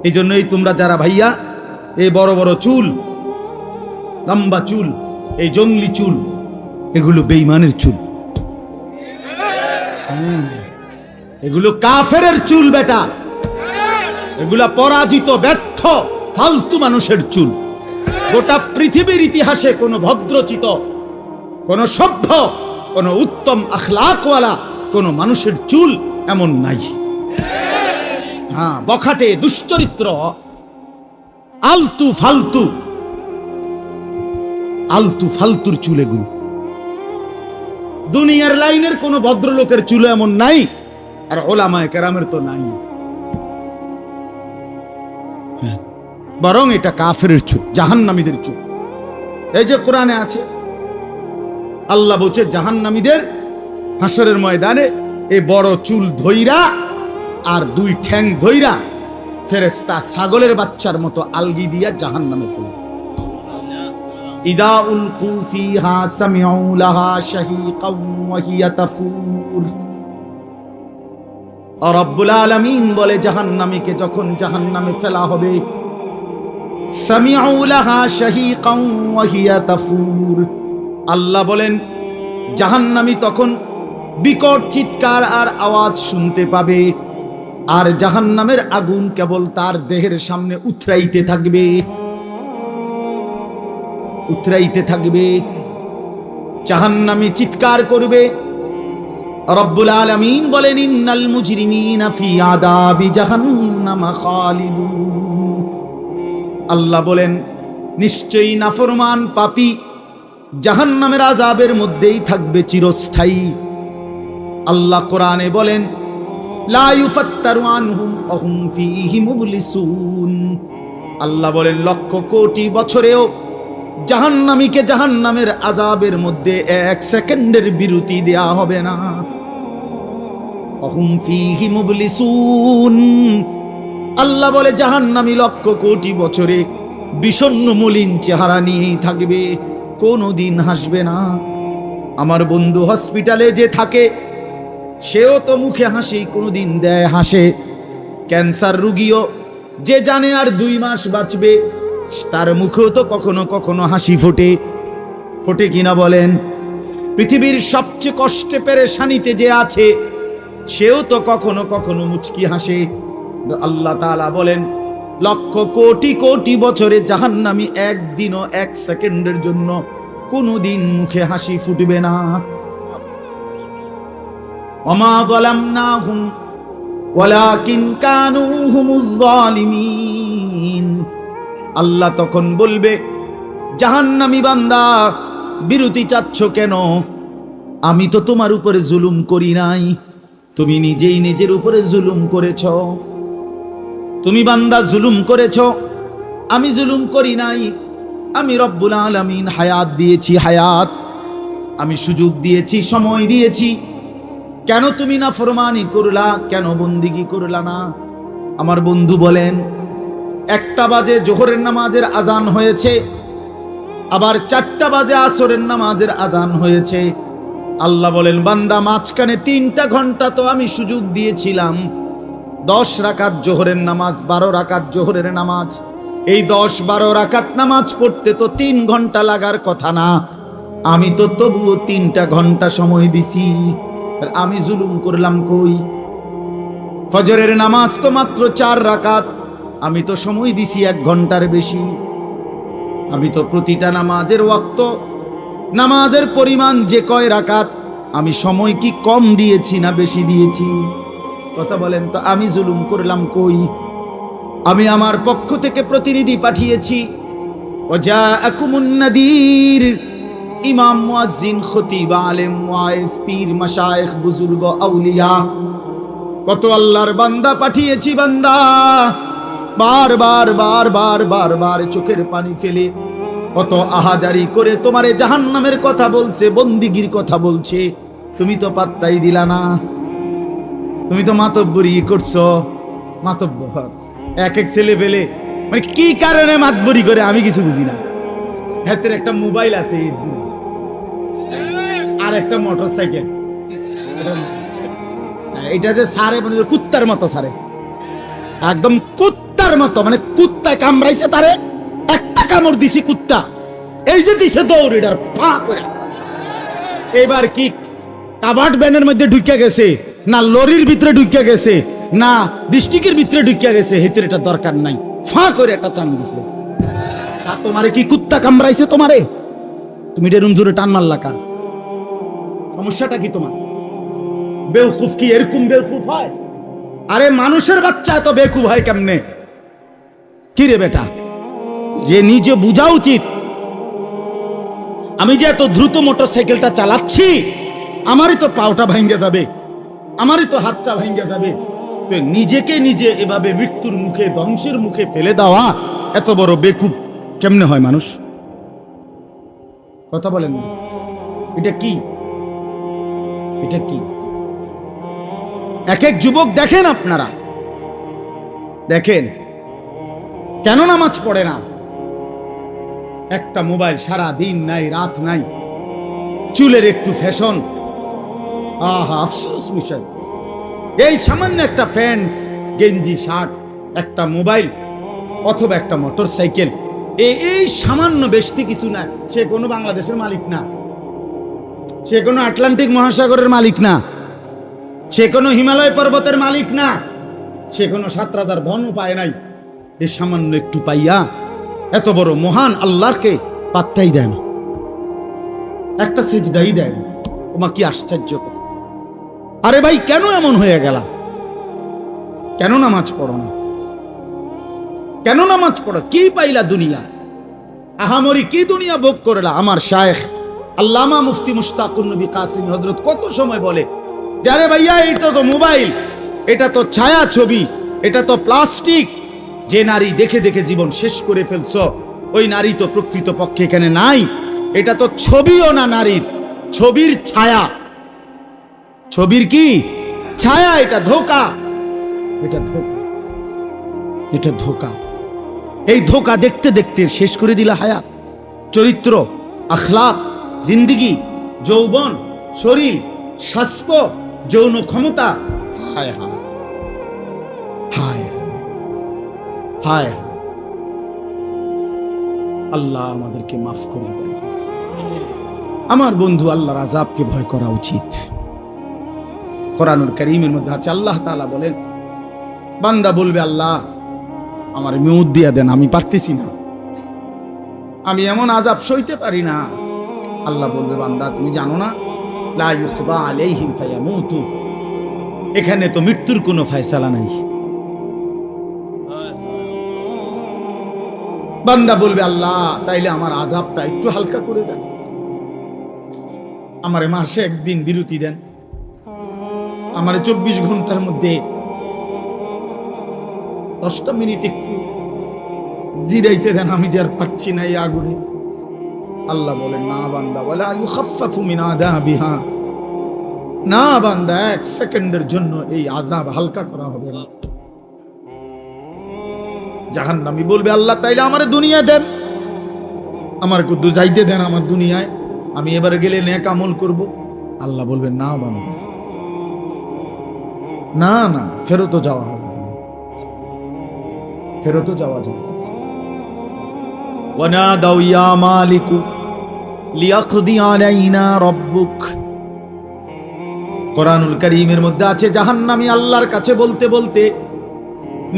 Speaker 1: এই জন্যই তোমরা যারা ভাইয়া এই বড় বড় চুল, লম্বা চুল, এই জঙ্গলি চুল, এগুলো বেঈমানের চুল, এগুলো কাফেরের চুল বেটা, এগুলা পরাজিত ব্যর্থ ফালতু মানুষের চুল। গোটা পৃথিবীর ইতিহাসে কোনো ভদ্রচিত কোন সভ্য, কোন উত্তম আখলাকওয়ালা কোন মানুষের চুল এমন নাই। হ্যাঁ, বখাটে, দুশ্চরিত্র, আলতু ফালতুর চুল এগুলো। দুনিয়ার লাইনের কোন ভদ্রলোকের চুল এমন নাই, আর ওলামায়ে কেরামের তো নাই। বরং এটা কাফেরের চুল, জাহান্নামীদের চুল। এই যে কোরআনে আছে, আল্লাহ বলছে জাহান্নামীদের হাসরের ময়দানে এই বড় চুল ধইরা আর দুই ঠ্যাং ধইরা ফেরেশতা ছাগলের বাচ্চার মতো আলগি দিয়া জাহান্নামে ফেলে। ইদা উলকু ফিহা সামিউ লাহা শাহীকাও ওয়া হিয়া তাফুর। আর রব্বুল আলামিন বলে, জাহান্নামীকে যখন জাহান্নামে ফেলা হবে, সামিউ লাহা শাহীকাও ওয়া হিয়া তাফুর, আল্লাহ বলেন জাহান্নামী তখন বিকট চিৎকার আর আওয়াজ শুনতে পাবে, আর জাহান্নামের আগুন কেবল তার দেহের সামনে উথরাইতে থাকবে। জাহান্নামী চিৎকার করবে। রব্বুল আলামিন বলেন, ইন্নাল মুজরিমিনা ফি আযাবি জাহান্নাম খালিদুন। আল্লাহ বলেন নিশ্চয়ই নাফরমান পাপী জাহান্নামের আযাবের মধ্যেই থাকবে চিরস্থায়ী। আল্লাহ কোরআনে বলেন, লা ইউফাত্তারু আনহুম ওয়া হুম ফীহি মুবলিসুন। আল্লাহ বলেন লক্ষ কোটি বছরেও জাহান্নামীকে জাহান্নামের আযাবের মধ্যে এক সেকেন্ডের বিরতি দেয়া হবে না। ওয়া হুম ফীহি মুবলিসুন। আল্লাহ বলে জাহান্নামী লক্ষ কোটি বছরে বিষণ্ণ মলিন চেহারা নিয়েই থাকবে, কোনোদিন হাসবে না। আমার বন্ধু হসপিটালে যে থাকে, সেও তো মুখে হাসি কোনোদিন দেয়, হাসে। ক্যান্সার রোগীও যে জানে আর 2 মাস বাঁচবে, তার মুখেও তো কখনো কখনো হাসি ফোটে কিনা বলেন? পৃথিবীর সবচেয়ে কষ্টে পেরেশানিতে যে আছে, সেও তো কখনো কখনো মুচকি হাসে। আল্লাহ তাআলা বলেন লক্ষ কোটি কোটি বছরে জাহান্নামী একদিনও 1 সেকেন্ডের জন্য কোনোদিন মুখে হাসি ফুটবে না। ওমা যালামনাহুম ওয়ালাকিন কানু হুমুজ জালিমিন। আল্লাহ তখন বলবে, জাহান্নামী বান্দা বিরতি চাচ্ছ কেন? আমি তো তোমার উপরে জুলুম করি নাই, তুমি নিজেই নিজের উপরে জুলুম করেছ। তুমি বান্দা জুলুম করেছ, আমি জুলুম করি নাই। আমি রব্বুল আলামিন হায়াত দিয়েছি, আমি সুযোগ দিয়েছি, সময় দিয়েছি। কেন তুমি নাফরমানি করলা? কেন বন্দিগি করলা না? আমার বন্ধু বলেন, 1টা বাজে জোহরের নামাজের আজান হয়েছে, আবার 4টা বাজে আসরের নামাজের আজান হয়েছে। আল্লাহ বলেন বান্দা মাঝখানে 3টা ঘন্টা তো আমি সুযোগ দিয়েছিলাম। 10 রাকাত জোহরের নামাজ, 12 রাকাত জোহরের নামাজ। এই 10-12 রাকাত নামাজ পড়তে তো 3 ঘন্টা লাগার কথা না, আমি তো তবুও 3টা ঘন্টা সময় দিছি। আমি জুলুম করলাম কই? ফজরের নামাজ তো মাত্র 4 রাকাত, আমি তো সময় দিছি 1 ঘন্টার বেশি। আমি তো প্রতিটা নামাজের ওয়াক্ত, নামাজের পরিমাণ যে কয় রাকাত, আমি সময় কি কম দিয়েছি না বেশি দিয়েছি? কথা বলেন তো, আমি জুলুম করলাম কই? আমি আমার পক্ষ থেকে প্রতিনিধি পাঠিয়েছি। ওয়াজাআকুমুন নাদির, ইমাম, মুয়াজ্জিন, খতিব, আলেম, ওয়াইজ, পীর, মাশায়েখ, বুজুর্গ, আউলিয়া, কত আল্লাহর বান্দা পাঠিয়েছি। বান্দা বারবার চোখের পানি ফেলে কত আহাজারি করে তোমারে জাহান্নামের কথা বলছে, বন্দিগির কথা বলছে, তুমি তো পাত্তাই দিলা না। তুমি তো মাতব্বরি করছো। মাতব্বর এক ছেলে পেলে মানে কি কারণে মাতব্বরি করে আমি কিছু বুঝি না। হাতের একটা মোবাইল আছে আর একটা মোটরসাইকেল, এটা যে সারে মানে কুত্তার মতো সারে, একদম কুত্তার মতো, মানে কুত্তা কামড়াইছে তারে, একটা কামড় দিছি কুত্তা, এই যে দিছে দৌড়, এটার পা করে। এবার কি কাভার্ড ভ্যানের মধ্যে ঢুকে গেছে, না লরির ভিতরে ঢুকে গেছে, না ডিস্ট্রিক্টের ভিতরে ঢুকে গেছে, হেতের এটা দরকার নাই, ফা করে একটা টান দিছে। তোমারে কি কুত্তা কামড়াইছে? তোমারে তুমি এটা রুম জোরে টান মারলা কা? সমস্যাটা কি তোমার? বেওকুফ কি এরকম বেওকুফ হয়? আরে মানুষের বাচ্চা এত বেকুব হয় কেমনে? কি রে বেটা, যে নিজে বোঝা উচিত আমি যে এত দ্রুত মোটরসাইকেলটা চালাচ্ছি, আমারই তো পাওটা ভাঙ্গে যাবে, আমারই তো হাতটা ভাঙ্গে যাবে। তো নিজেকে নিজে এভাবে মৃত্যুর মুখে, ধ্বংসের মুখে ফেলে দেওয়া এত বড় বেকুব কেমনে হয় মানুষ? কথা বলেন না। এটা কি? এটা কি? এক এক যুবক দেখেন, আপনারা দেখেন কেন নামাজ পড়ে না? একটা মোবাইল, সারা দিন নাই রাত নাই, চুলের একটু ফ্যাশন, আহা আফসোস বিষয়। এই সামান্য একটা প্যান্ট, গেঞ্জি, শার্ট, একটা মোবাইল অথবা একটা মোটরসাইকেল, এই সামান্য বেশি কিছু না। সে কোনো বাংলাদেশের মালিক না, সে কোনো আটলান্টিক মহাসাগরের মালিক না, সে কোনো হিমালয় পর্বতের মালিক না, সে কোনো 7 রাজার ধনও পায় নাই। এই সামান্য একটু পাইয়া এত বড় মহান আল্লাহকে পাত্তাই দেয় না, একটা সিজদাই দেয় না। ওমা কি আশ্চর্য! আরে ভাই, কেন এমন হয়ে গেল? কেন নামাজ পড়ো না? কেন নামাজ পড়ো? কি পাইলা দুনিয়া? আহামরি কি দুনিয়া ভোগ করলা? আমার শায়েখ আল্লামা মুফতি মুশতাকুর নবী কাসিমি হযরত কত সময় বলে, যারে ভাইয়া এটা তো মোবাইল, এটা তো ছায়া ছবি, এটা তো প্লাস্টিক। যে নারী দেখে দেখে জীবন শেষ করে ফেলছো, ওই নারী তো প্রকৃত পক্ষে এখানে নাই। এটা তো ছবিও না নারীর, ছবির ছায়া। ছবির কি ছায়া? এটা ধোঁকা, এটা ধোঁকা, এটা ধোঁকা। এই ধোঁকা দেখতে দেখতে শেষ করে দিলা হায়াত, চরিত্র, আখলাক, জিন্দিগি, যৌবন, শরীর, স্বাস্থ্য, যৌন ক্ষমতা। হায় হায় হায় হায়, আল্লাহ আমাদেরকে মাফ করে দেন। আমার বন্ধু, আল্লাহর আযাবকে ভয় করা উচিত। কোরআনুল কারীমের মধ্যে আছে, আল্লাহ তাআলা বলেন, বান্দা বলবে, আল্লাহ আমার মিউত দিয়া দেন, আমি পারতেছি না, আমি এমন আযাব সইতে পারি না। আল্লাহ বলবে, বান্দা তুমি জানো না, লা ইউকদা আলাইহিম ফায়ামুতু, এখানে তো মৃত্যুর কোনো ফয়সালা নাই। বান্দা বলবে, আল্লাহ তাইলে আমার আযাবটা একটু হালকা করে দেন, আমারে মাসে একদিন বিরতি দেন, আমারে 24 ঘন্টার মধ্যে 10টা মিনিট একটু জিরাইতে দেন, আমি যে আর পাচ্ছি না এই আগুনে। আল্লাহ বলেন, না বান্দা, ওয়ালা ইউখাফফাফু মিন আযাবিহা, না বান্দা, 1 সেকেন্ডের জন্য এই আযাব হালকা করা হবে না। জাহান্নামী বলবে, আল্লাহ তাইলে আমারে দুনিয়া দেন, আমার কুদ্দু যাইতে দেন আমার দুনিয়ায়, আমি এবারে গেলে নেক আমল করব। আল্লাহ বলবেন, না বান্দা, না না, ফেরত যাওয়া হবে না, ফেরত যাওয়া যাবে। ওয়ানাদাউ ইয়া মালিকু লিয়াকদি আলাইনা রাব্বুক। কোরআনুল কারীমের মধ্যে আছে, জাহান্নামী আল্লাহর কাছে বলতে বলতে,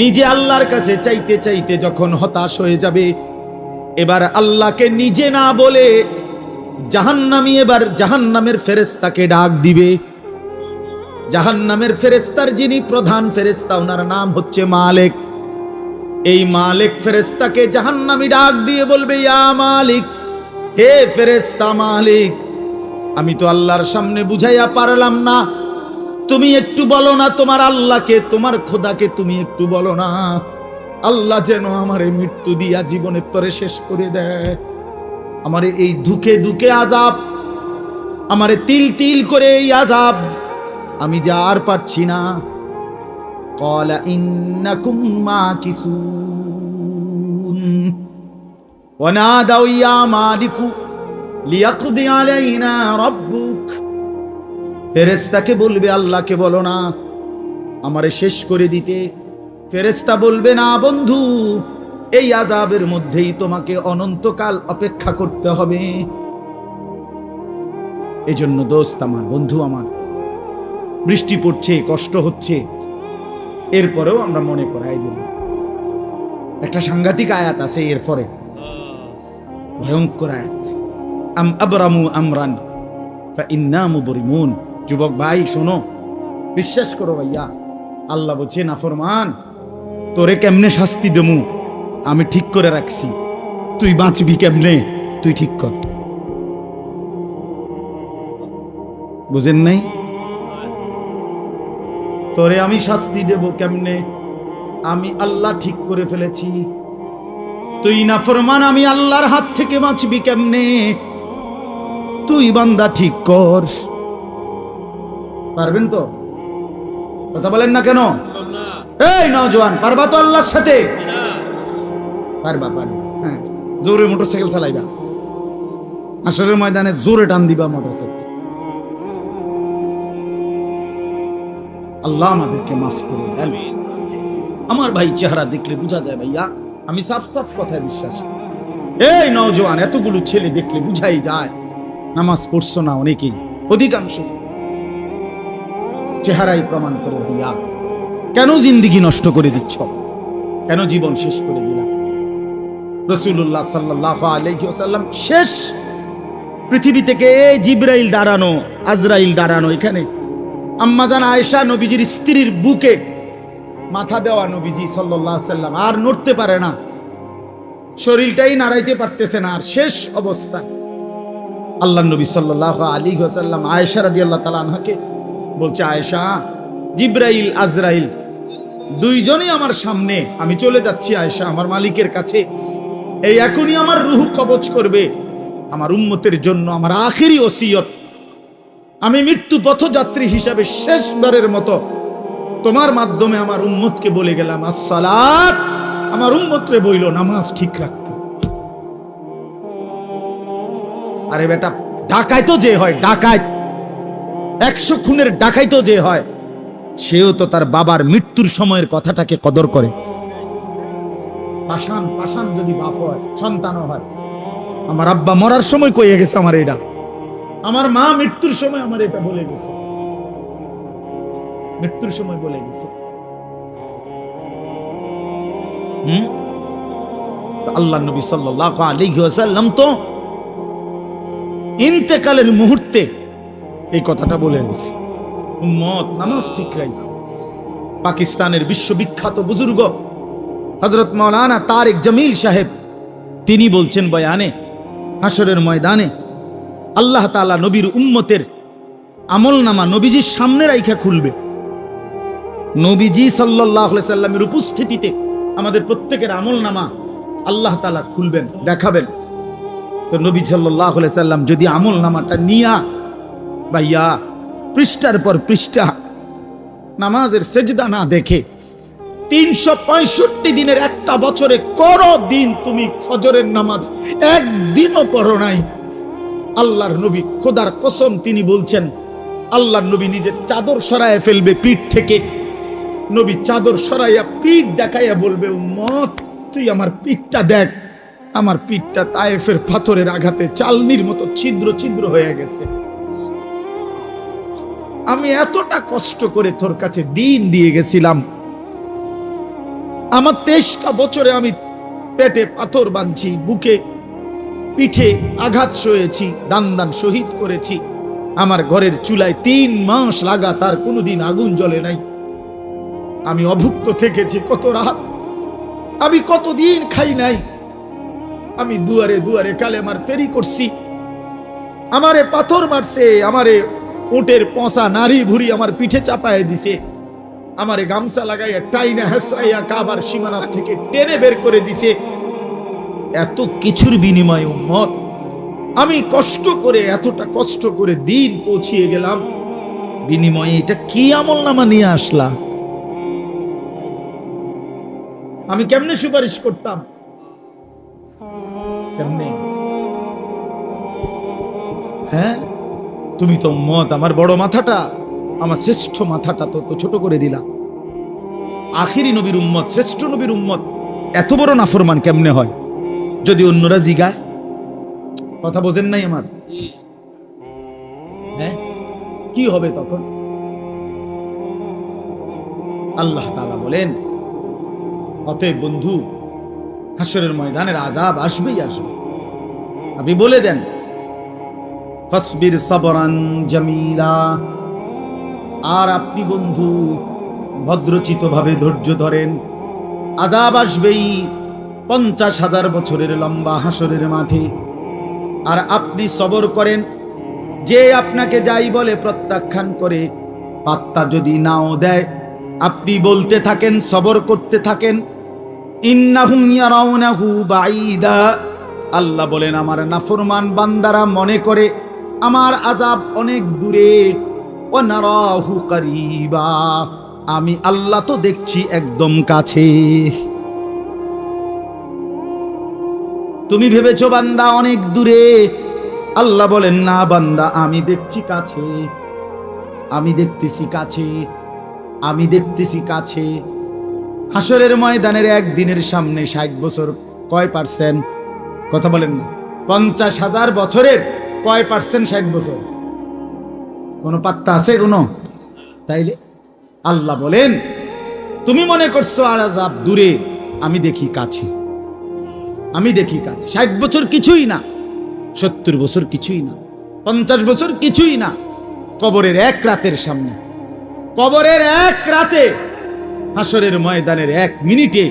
Speaker 1: নিজে আল্লাহর কাছে চাইতে চাইতে যখন হতাশ হয়ে যাবে, এবার আল্লাহকে নিজে না বলে জাহান্নামী এবার জাহান্নামের ফেরেশতাকে ডাক দিবে। জাহান্নামের ফেরেশতার যিনি প্রধান ফেরেশতা, ওনার নাম হচ্ছে মালিক। এই মালিক ফেরেশতাকে জাহান্নামী ডাক দিয়ে বলবে, ইয়া মালিক, হে ফেরেশতা মালিক, আমি তো আল্লাহর সামনে বুঝাইয়া পারলাম না, তুমি একটু বলো না তোমার আল্লাহকে, তোমার খোদাকে তুমি একটু বলো না, আল্লাহ যেন আমারে মৃত্যু দিয়া জীবনের তরে শেষ করে দেয়। আমারে এই দুঃখে দুঃখে আযাব, আমারে তিল তিল করে এই আযাব আমি যা আর পারছি না। ক্বালা ইন্নাকুম মাকিসুন ওয়া নাদাউ ইয়া মালিকু লিয়াকদি আলাইনা রাব্বুক। ফেরেশতাকে বলবে, আল্লাহকে বলো না আমারে শেষ করে দিতে। ফেরেশতা বলবে, না বন্ধু, এই আযাবের মধ্যেই তোমাকে অনন্তকাল অপেক্ষা করতে হবে। এজন্য দোস্ত আমার, বন্ধু আমার, বৃষ্টি পড়ছে, কষ্ট হচ্ছে, এরপরেও আমরা মনে করাই দিলাম। একটা সাংঘাতিক আয়াত আছে এরপরে, ভয়ঙ্কর আয়াত, আম আবরামু আমরান ফাইন্না মুবরিমুন। যুবক ভাই শোনো, বিশ্বাস করো ভাইয়া, আল্লাহ বলছে নাফরমান তোরে কেমনে শাস্তি দেমু আমি ঠিক করে রাখছি, তুই বাঁচবি কেমনে তুই ঠিক কর। বুঝেন নাই? তোরে আমি শাস্তি দেব কেমনে আমি আল্লাহ ঠিক করে ফেলেছি। তুই নাফরমান, আমি আল্লাহর হাত থেকে বাঁচবি কেমনে তুই বান্দা ঠিক কর। পারবেন তো? কথা বলেন না কেন? এই নওজোয়ান, পারবা তো আল্লাহর সাথে? পারবা? হ্যাঁ, জোরে মোটরসাইকেল চালাইবা, হাসরের ময়দানে জোরে টান দিবা মোটরসাইকেল। আল্লাহ আমাদেরকে মাফ করে দেন। আমার ভাই চেহারা দেখলে বোঝা যায় ভাইয়া, আমি সাফ সাফ কথায় বিশ্বাসী। এই নওজোয়ান, এতগুলো ছেলে দেখলে বুঝাই যায় নামাজ পড়ছো না অনেকেই, অধিকাংশ। চেহারাই প্রমাণ করে ভাইয়া, কেন জিন্দেগি নষ্ট করে দিচ্ছ, কেন জীবন শেষ করে দিলা? রাসূলুল্লাহ সাল্লাল্লাহু আলাইহি ওয়াসাল্লাম শেষ পৃথিবী থেকে জিবরাইল দাঁড়ানো, আজরাইল দাঁড়ানো, এখানে আম্মাজান আয়েশা নবীজির স্ত্রীর বুকে মাথা দেওয়া নবীজি সাল্লাল্লাহু আলাইহি ওয়াসাল্লাম আর নড়তে পারে না, শরীরটাই নাড়াইতে পারতেছে না, আর শেষ অবস্থা আল্লাহ নবী সাল্লাল্লাহু আলাইহি ওয়াসাল্লাম আয়েশা রাদিয়াল্লাহু তাআলা আনহাকে বলছে, আয়েশা জিবরাইল আজরাইল দুইজনই আমার সামনে, আমি চলে যাচ্ছি আয়েশা আমার মালিকের কাছে, এই এখনই আমার রূহ কবজ করবে। আমার উম্মতের জন্য আমার আখেরি ওসিয়ত, আমি মৃত্যু পথযাত্রী হিসাবে শেষবারের মতো তোমার মাধ্যমে আমার উম্মতকে বলে গেলাম আসসালাত, আমার উম্মতরে বইল নামাজ ঠিক রাখতে। আরে বেটা, ডাকাই তো যে হয়, ডাকাত 100 খুনের ডাকাই তো যে হয়, সেও তো তার বাবার মৃত্যুর সময়ের কথাটাকে কদর করে। পাষাণ পাষাণ যদি বাপ হয়, সন্তানও হয়। আমার আব্বা মরার সময় কইয়ে গেছে আমার এটা, আমার মা মৃত্যুর সময় আমার এটা বলে গেছে, মৃত্যুর সময় বলে গেছে। আল্লাহ নবী সাল্লাল্লাহু আলাইহি ওয়াসাল্লাম তো ইন্তেকালের মুহূর্তে এই কথাটা বলে গেছে, উম্মত নামাজ ঠিক রাখো। পাকিস্তানের বিশ্ববিখ্যাত বুজুর্গ হযরত মাওলানা তারেক জামিল সাহেব তিনি বলছেন বয়ানে, হাসরের ময়দানে আল্লাহ তাআলা নবীর উম্মতের আমলনামা নবীজির সামনে রাইখা খুলবে। নবীজি সাল্লাল্লাহু আলাইহি সাল্লামের উপস্থিতিতে আমাদের প্রত্যেকের আমলনামা আল্লাহ তাআলা খুলবেন, দেখাবেন। তো নবী সাল্লাল্লাহু আলাইহি সাল্লাম যদি আমলনামাটা নিয়া ভাইয়া পৃষ্ঠার পর পৃষ্ঠা নামাজের সেজদা না দেখে 365 দিনের একটা বছরে কোন দিন তুমি ফজরের নামাজ একদিনও পড়ো নাই, আল্লাহর নবী খোদার কসম তিনি বলছেন, আল্লাহর নবী নিজের চাদর সরাইয়া ফেলবে পিঠ থেকে। নবী চাদর সরাইয়া পিঠ দেখাইয়া বলবে, উম্মত তুই আমার পিঠটা দেখ, আমার পিঠটা তায়েফের পাথরের আঘাতে চালনির মতো ছিদ্র ছিদ্র হয়ে গেছে। আমি এতটা কষ্ট করে তোর কাছে দিন দিয়ে গেছিলাম, আমার 23টা বছরে আমি পেটে পাথর বাঁধছি, বুকে পিঠে আঘাত সয়েছি, দান দান শহীদ করেছি, আমার ঘরের চুলায় 3 মাস লাগাতার কোনোদিন আগুন জ্বলে নাই, আমি অভুক্ত থেকেছি কত রাত, আমি কতদিন খাই নাই, আমি দুয়ারে দুয়ারে কালেমার ফেরি করছি, আমারে পাথর মারছে, আমারে উটের পচা নারী ভুরি আমার পিঠে চাপায় দিছে, আমারে গামছা লাগাইয়া টাইনা হেসরাইয়া কাবার সীমানা থেকে টেনে বের করে দিছে। এত কিছুর বিনিময়ে উম্মত আমি কষ্ট করে, এতটা কষ্ট করে দিন পৌঁছিয়ে গেলাম, বিনিময়ে এটা কি আমলনামা নিয়ে আসলা? আমি কেমনে সুপারিশ করতাম, কেমনে? হ্যাঁ, তুমি তো উম্মত আমার বড় মাথাটা, আমার শ্রেষ্ঠ মাথাটা তো ছোট করে দিলা। আখিরি নবীর উম্মত, শ্রেষ্ঠ নবীর উম্মত এত বড় নাফরমান কেমনে হয়? যদি অন্যরা জিগায়, কথা বোঝেন নাই আমার? হ্যাঁ, কি হবে তখন? আল্লাহ তাআলা বলেন, অতএব বন্ধু হাসরের ময়দানের আযাব আসবেই আসবে। আপনি বলে দেন, ফাসবির সাবরান জামিলা। আর আপনি বন্ধু ভদ্রচিতভাবে ধৈর্য ধরেন, আযাব আসবেই 50,000 বছরের লম্বা হাসরের মাঠে। আর আপনি সবর করেন, যে আপনাকে যাই বলে প্রত্যাখ্যান করে, পাত্তা যদি নাও দেয়, আপনি বলতে থাকেন, সবর করতে থাকেন। ইন্নাহুম ইয়ারাউনাহু বাঈদা, আল্লাহ বলেন আমার নাফরমান বান্দারা মনে করে আমার আযাব অনেক দূরে। ওয়া নারাহু কারীবা, আমি আল্লাহ তো দেখছি একদম কাছে। তুমি ভেবেছো বান্দা অনেক দূরে, আল্লাহ বলেন না বান্দা আমি দেখছি কাছে, আমি দেখতেছি কাছে, আমি দেখতেছি কাছে। হাসরের ময়দানের একদিনের সামনে 60 বছর কয় পার্সেন্ট? কথা বলেন না। 50,000 বছরের কয় পার্সেন্ট 60 বছর? কোনো পাত্তা আছে কোনো? তাইলে আল্লাহ বলেন তুমি মনে করছো আর আযাব দূরে, আমি দেখি কাছে, আমি দেখি কাছে। 60 বছর কিছুই না, 70 বছর কিছুই না, 50 বছর কিছুই না। কবরের এক রাতের সামনে, কবরের এক রাতে, হাসরের ময়দানের 1 মিনিটে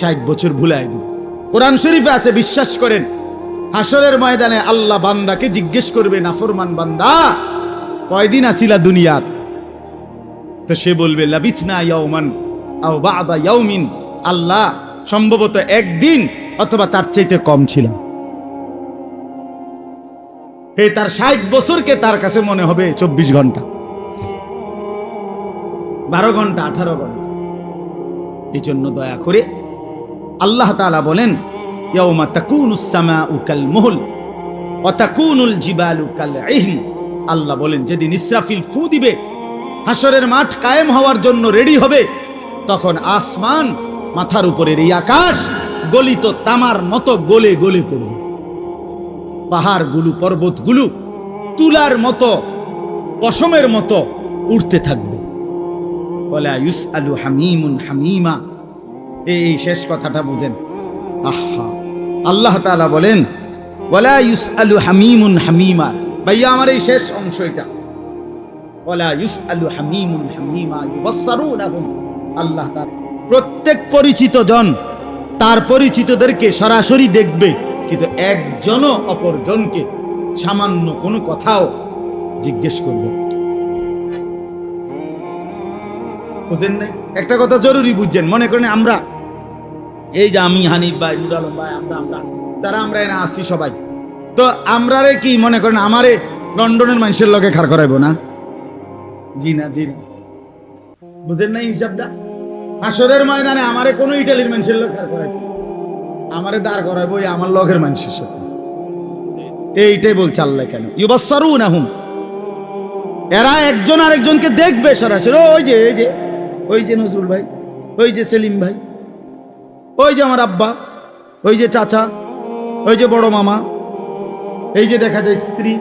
Speaker 1: 60 বছর ভুলাই দিব। কোরআন শরীফে আছে, বিশ্বাস করেন। হাসরের ময়দানে আল্লাহ বান্দাকে জিজ্ঞেস করবে, নাফরমান বান্দা কয়দিন আছিলা দুনিয়াত? তো সে বলবে লাবিথনা ইয়াওমান আও বা'দা ইয়াউমিন, আল্লাহ সম্ভবত একদিন অথবা তার চাইতে কম ছিলাম। তার 60 বছরকে তার কাছে মনে হবে 24 ঘন্টা, 12 ঘন্টা, 18 ঘন্টা। এই জন্য দয়া করে আল্লাহ তাআলা বলেন ইয়াউমা তাকুনুস সামাউ কাল মুহল ওয়া তাকুনুল জিবালু কাল ইহন। আল্লাহ বলেন যেদিন ইসরাফিল ফু দিবে, হাসরের মাঠ কায়েম হওয়ার জন্য রেডি হবে, তখন আসমান, মাথার উপরের এই আকাশ গলিত তামার মতো গলে গলে পড়বে। পাহাড়গুলো, পর্বতগুলো তুলার মতো, পশমের মতো উঠতে থাকবে। ওয়ালা ইউসআলু হামিমুন হামিমা। এই শেষ কথাটা বুঝেন। আহা, আল্লাহ তাআলা বলেন ওয়ালা ইউসআলু হামিমুন হামিমা। ভাইয়া আমার এই শেষ অংশ এটা, ওয়ালা ইউসআলু হামিমুন হামিমা ইউবাসসারুনাহুম। আল্লাহ তাআলা প্রত্যেক পরিচিত জন তার পরিচিতদেরকে সরাসরি দেখবে, কিন্তু একজনও অপরজনকে সামান্য কোনো কথাও জিজ্ঞেস করবে। বুঝেন নাই? একটা কথা জরুরি বুঝছেন। মনে করেন আমরা এই যে আমি, হানিফ ভাই, নুর আলম ভাই, আমরা যারা আমরা এনে আসছি সবাই, তো আমরা কি মনে করেন আমারে লন্ডনের মানুষের লগে খাড় করাইবো না? জি না, জি না। বুঝেন নাই হিসাবটা? হাসরের ময়দানে আমারে কোনো ইটালির মানুষের লগে খাড় করাইবো, আমারে দাঁড় করাইবো আমার লগের মানুষের সাথে। এইটাই বলছে আল্লাহ। কেন? ইউবাসসারুনাহুম, এরা একজন আরেকজনকে দেখবে সরাসরি। ওই যে নজরুল ভাই, ওই যে সেলিম ভাই, ওই যে আমার আব্বা, ওই যে চাচা, ওই যে বড় মামা, এই যে দেখা যায় স্ত্রী,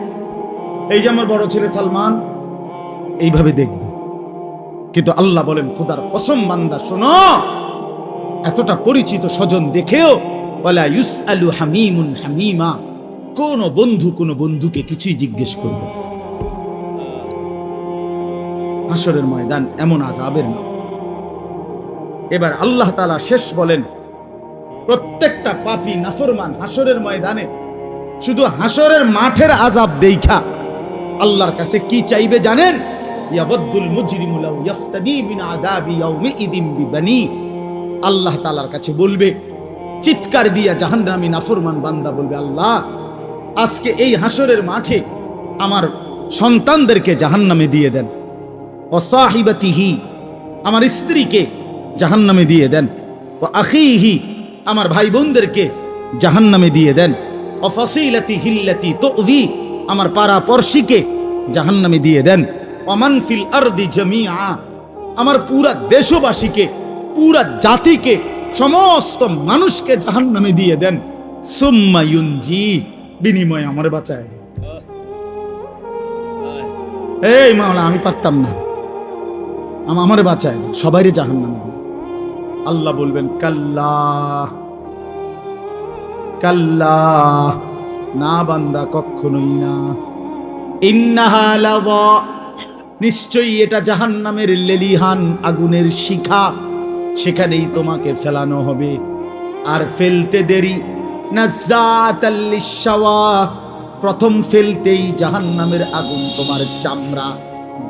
Speaker 1: এই যে আমার বড় ছেলে সালমান, এইভাবে দেখবে। কিন্তু আল্লাহ বলেন খোদার কসম বান্দা শোনো, এতটা পরিচিত স্বজন দেখেও ওয়ালা ইউসআলু হামিমুন হামিমা, কোন বন্ধু কোন বন্ধুকে কিছুই জিজ্ঞেস করবে। হাসরের ময়দান এমন আযাবের না। এবার আল্লাহ তাআলা শেষ বলেন, প্রত্যেকটা পাপী নাফরমান হাসরের ময়দানে শুধু হাসরের মাঠের আযাব দেখা আল্লাহর কাছে কি চাইবে জানেন? ইয়াবদ্দুল মুজরিমু লাউ ইফতাদি মিন আযাবি ইয়াউমিইদিন বিবানি। আল্লাহ তাআলার কাছে বলবে, চিৎকার দিয়া জাহান্নামী নাফরমান বান্দা বলবে, আল্লাহ আজকে এই হাসরের মাঠে আমার সন্তানদেরকে জাহান্নামে দিয়ে দেন, ওয়া সাহিবাতিহি, আমার স্ত্রীকে জাহান্নামে দিয়ে দেন, ওয়া আখিহি, আমার ভাই বোনদেরকে জাহান্নামে দিয়ে দেন, ওয়া ফাসিলাতিহি আল্লাতী তুযি, আমার পাড়া পড়শিকে জাহান্নামে দিয়ে দেন, ওয়া মান ফিল আরদি জামিআ, আমার পুরা দেশবাসীকে, পুরা জাতিকে, সমস্ত মানুষকে জাহান্নামে দিয়ে দেন। সুম্মা ইউনজি, বিনিময়ে আমারে বাঁচায়। এই মাওলা আমি পারতাম না, আমারে বাঁচায়, সবাইরে জাহান্নামে দিন। আল্লাহ বলবেন কাল্লা, কাল্লা, না বান্দা কখনোই না। ইন্নাহা লাযা, নিশ্চয়ই এটা জাহান্নামের লেলিহান আগুনের শিখা, সেখানেই তোমাকে ফেলানো হবে। আর ফেলতে দেরি, নাযাতাল লিশাওয়া, প্রথম ফেলতেই জাহান্নামের আগুন তোমার চামড়া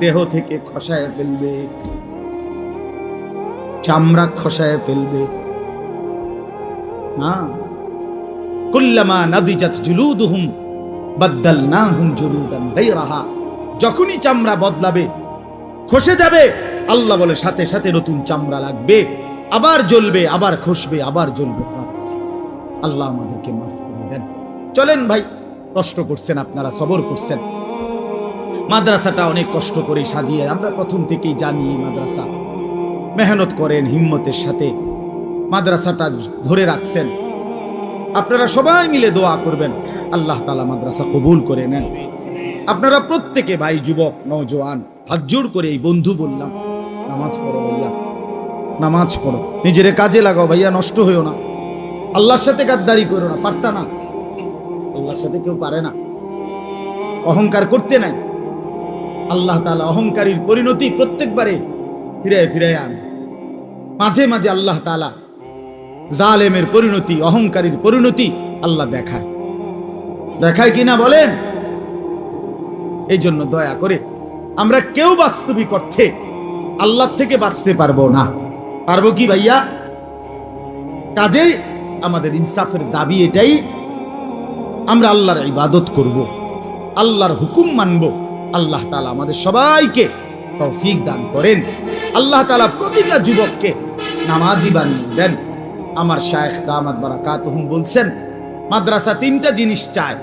Speaker 1: দেহ থেকে খসায় ফেলবে, চামড়া খসায় ফেলবে। না, কুল্লামা নাদিজাত জুলুদুহুম বাদদালনাহুম জুলুদান গায়রাহা, যখনই চামড়া বদলাবে, খসে যাবে, আল্লাহ বলে সাথে সাথে নতুন চামড়া লাগবে, আবার জ্বলবে, আবার খসবে, আবার জ্বলবে, আবার খসবে। আল্লাহ আমাদেরকে মাফ করে দেন। চলেন ভাই, কষ্ট করছেন আপনারা, সবর করছেন। মাদ্রাসাটা অনেক কষ্ট করে সাজিয়ে আমরা প্রথম থেকেই জানি, মাদ্রাসা মেহনত করেন হিম্মতের সাথে, মাদ্রাসাটা ধরে রাখছেন। আপনারা সবাই মিলে দোয়া করবেন, আল্লাহ তাআলা মাদ্রাসা কবুল করে নেন। আপনারা প্রত্যেকে ভাই, যুবক, নওজোয়ান, হাত জোড় করে এই বন্ধু বললাম, নামাজ পড়ো ভাইয়া, নামাজ পড়ো, নিজের কাজে লাগাও ভাইয়া, নষ্ট হইও না, আল্লাহর সাথে গাদ্দারি করো না। পারতা না, আল্লাহর সাথে কেউ পারে না, অহংকার করতে নাই। আল্লাহ তাআলা অহংকারীর পরিণতি প্রত্যেকবারে ফিরে ফিরে আনে। মাঝে মাঝে আল্লাহ তাআলা জালেমের পরিণতি, অহংকারীর পরিণতি আল্লাহ দেখায়, দেখায় কিনা বলেন? এই জন্য দয়া করে আমরা কেউ বাস্তবিক অর্থে আল্লাহ থেকে বাঁচতে পারবো না। পারবো কি ভাইয়া? কাজেই আমাদের ইনসাফের দাবি এটাই, আমরা আল্লাহর ইবাদত করব, আল্লাহর হুকুম মানব। আল্লাহ তাআলা আমাদের সবাইকে তৌফিক দান করেন। আল্লাহ তাআলা প্রতিটা যুবককে নামাজি বানিয়ে দেন। আমার শায়েখ দামাত বারাকাতুহুম বলছেন, মাদ্রাসা তিনটা জিনিস চায়: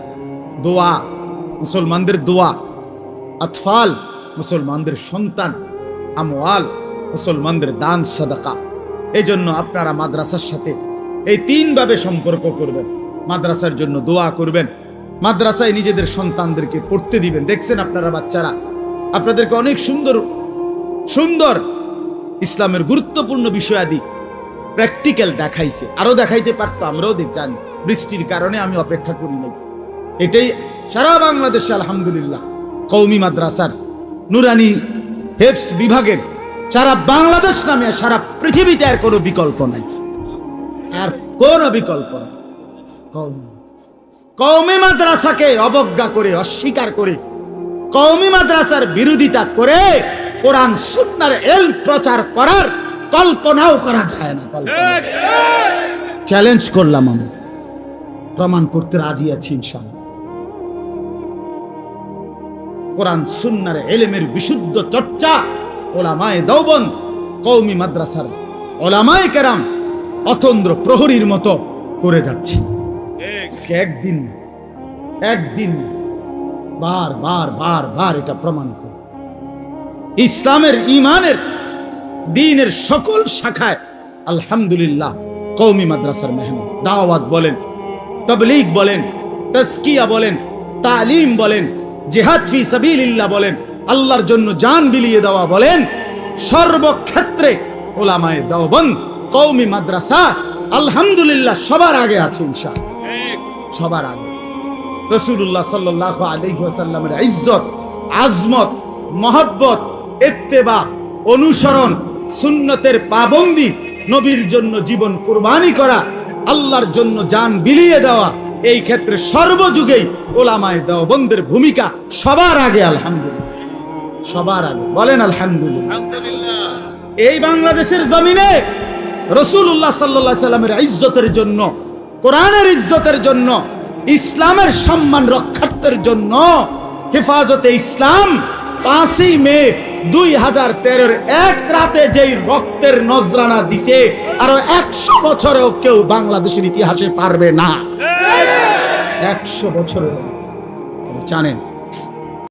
Speaker 1: দোয়া, মুসলমানদের দোয়া; আতফাল, মুসলমানদের সন্তান; আমওয়াল, মুসলমানদের দান সাদাকা। এই জন্য আপনারা মাদ্রাসার সাথে এই তিনভাবে সম্পর্ক করবেন। মাদ্রাসার জন্য দোয়া করবেন, মাদ্রাসায় নিজেদের সন্তানদেরকে পড়তে দিবেন। দেখছেন আপনারা বাচ্চারা, আপনাদেরকে অনেক সুন্দর সুন্দর ইসলামের গুরুত্বপূর্ণ বিষয়াদি প্র্যাকটিক্যাল দেখাইছে, আরো দেখাইতে পারতো, আমরাও জানি। বৃষ্টির কারণে আমি অপেক্ষা করি নাই। এটাই সারা বাংলাদেশে আলহামদুলিল্লাহ কওমি মাদ্রাসার নুরানি হেফজ বিভাগের সারা বাংলাদেশ নামে সারা পৃথিবীতে আর কোনো বিকল্প নাই, আর কোনো বিকল্প নাই। কওমি মাদ্রাসাকে অবজ্ঞা করে, অস্বীকার করে, কওমি মাদ্রাসার বিরোধিতা করে কোরআন সুন্নাহর ইলম প্রচার করার কল্পনাও করা যায় না। চ্যালেঞ্জ করলাম, আমি প্রমাণ করতে রাজি আছি ইনশাআল্লাহ। কোরআন সুন্নাহর ইলমের বিশুদ্ধ চর্চা উলামায়ে দেওবন্দ, কওমি মাদ্রাসার উলামায়ে কেরাম অতন্দ্র প্রহরীর মতো করে যাচ্ছে। একদিন বার বার বার বার এটা প্রমাণিত। ইসলামের, ইমানের, দ্বীনের সকল শাখায় আলহামদুলিল্লাহ কওমি মাদ্রাসার মেহনত। দাওয়াত বলেন, তাবলীগ বলেন, তাজকিয়া বলেন, তালিম বলেন, জিহাদ ফি সাবিলিল্লাহ বলেন, আল্লাহর জন্য জান বিলিয়ে দেওয়া বলেন, সর্বক্ষেত্রে উলামায়ে দেওবন্দ কওমি মাদ্রাসা আলহামদুলিল্লাহ সবার আগে আছে ইনশাআল্লাহ, সবার আগে। রাসূলুল্লাহ সাল্লাল্লাহু আলাইহি ওয়াসাল্লামের ইজ্জত, আজমত, মহব্বত, ইত্তেবা, অনুসরণ, সুন্নতের পাবন্দি, নবীর জন্য জীবন কুরবানি করা, আল্লাহর জন্য জান বিলিয়ে দেওয়া, এই ক্ষেত্রে সর্বযুগেই উলামায়ে দেওবন্দের ভূমিকা সবার আগে আলহামদুলিল্লাহ, সবার আগে। বলেন আলহামদুলিল্লাহ। এই বাংলাদেশের জমিনে রাসূলুল্লাহ সাল্লাল্লাহু আলাইহি সাল্লামের ইজ্জতের জন্য, কোরআনের ইজ্জতের জন্য, ইসলামের সম্মান রক্ষার্থের জন্য হেফাজতে ইসলাম 5ই মে 2013 এক রাতে যেই রক্তের নজরানা দিছে, আরো 100 বছরেও কেউ বাংলাদেশের ইতিহাসে পারবে না। 100 বছরেও জানেন।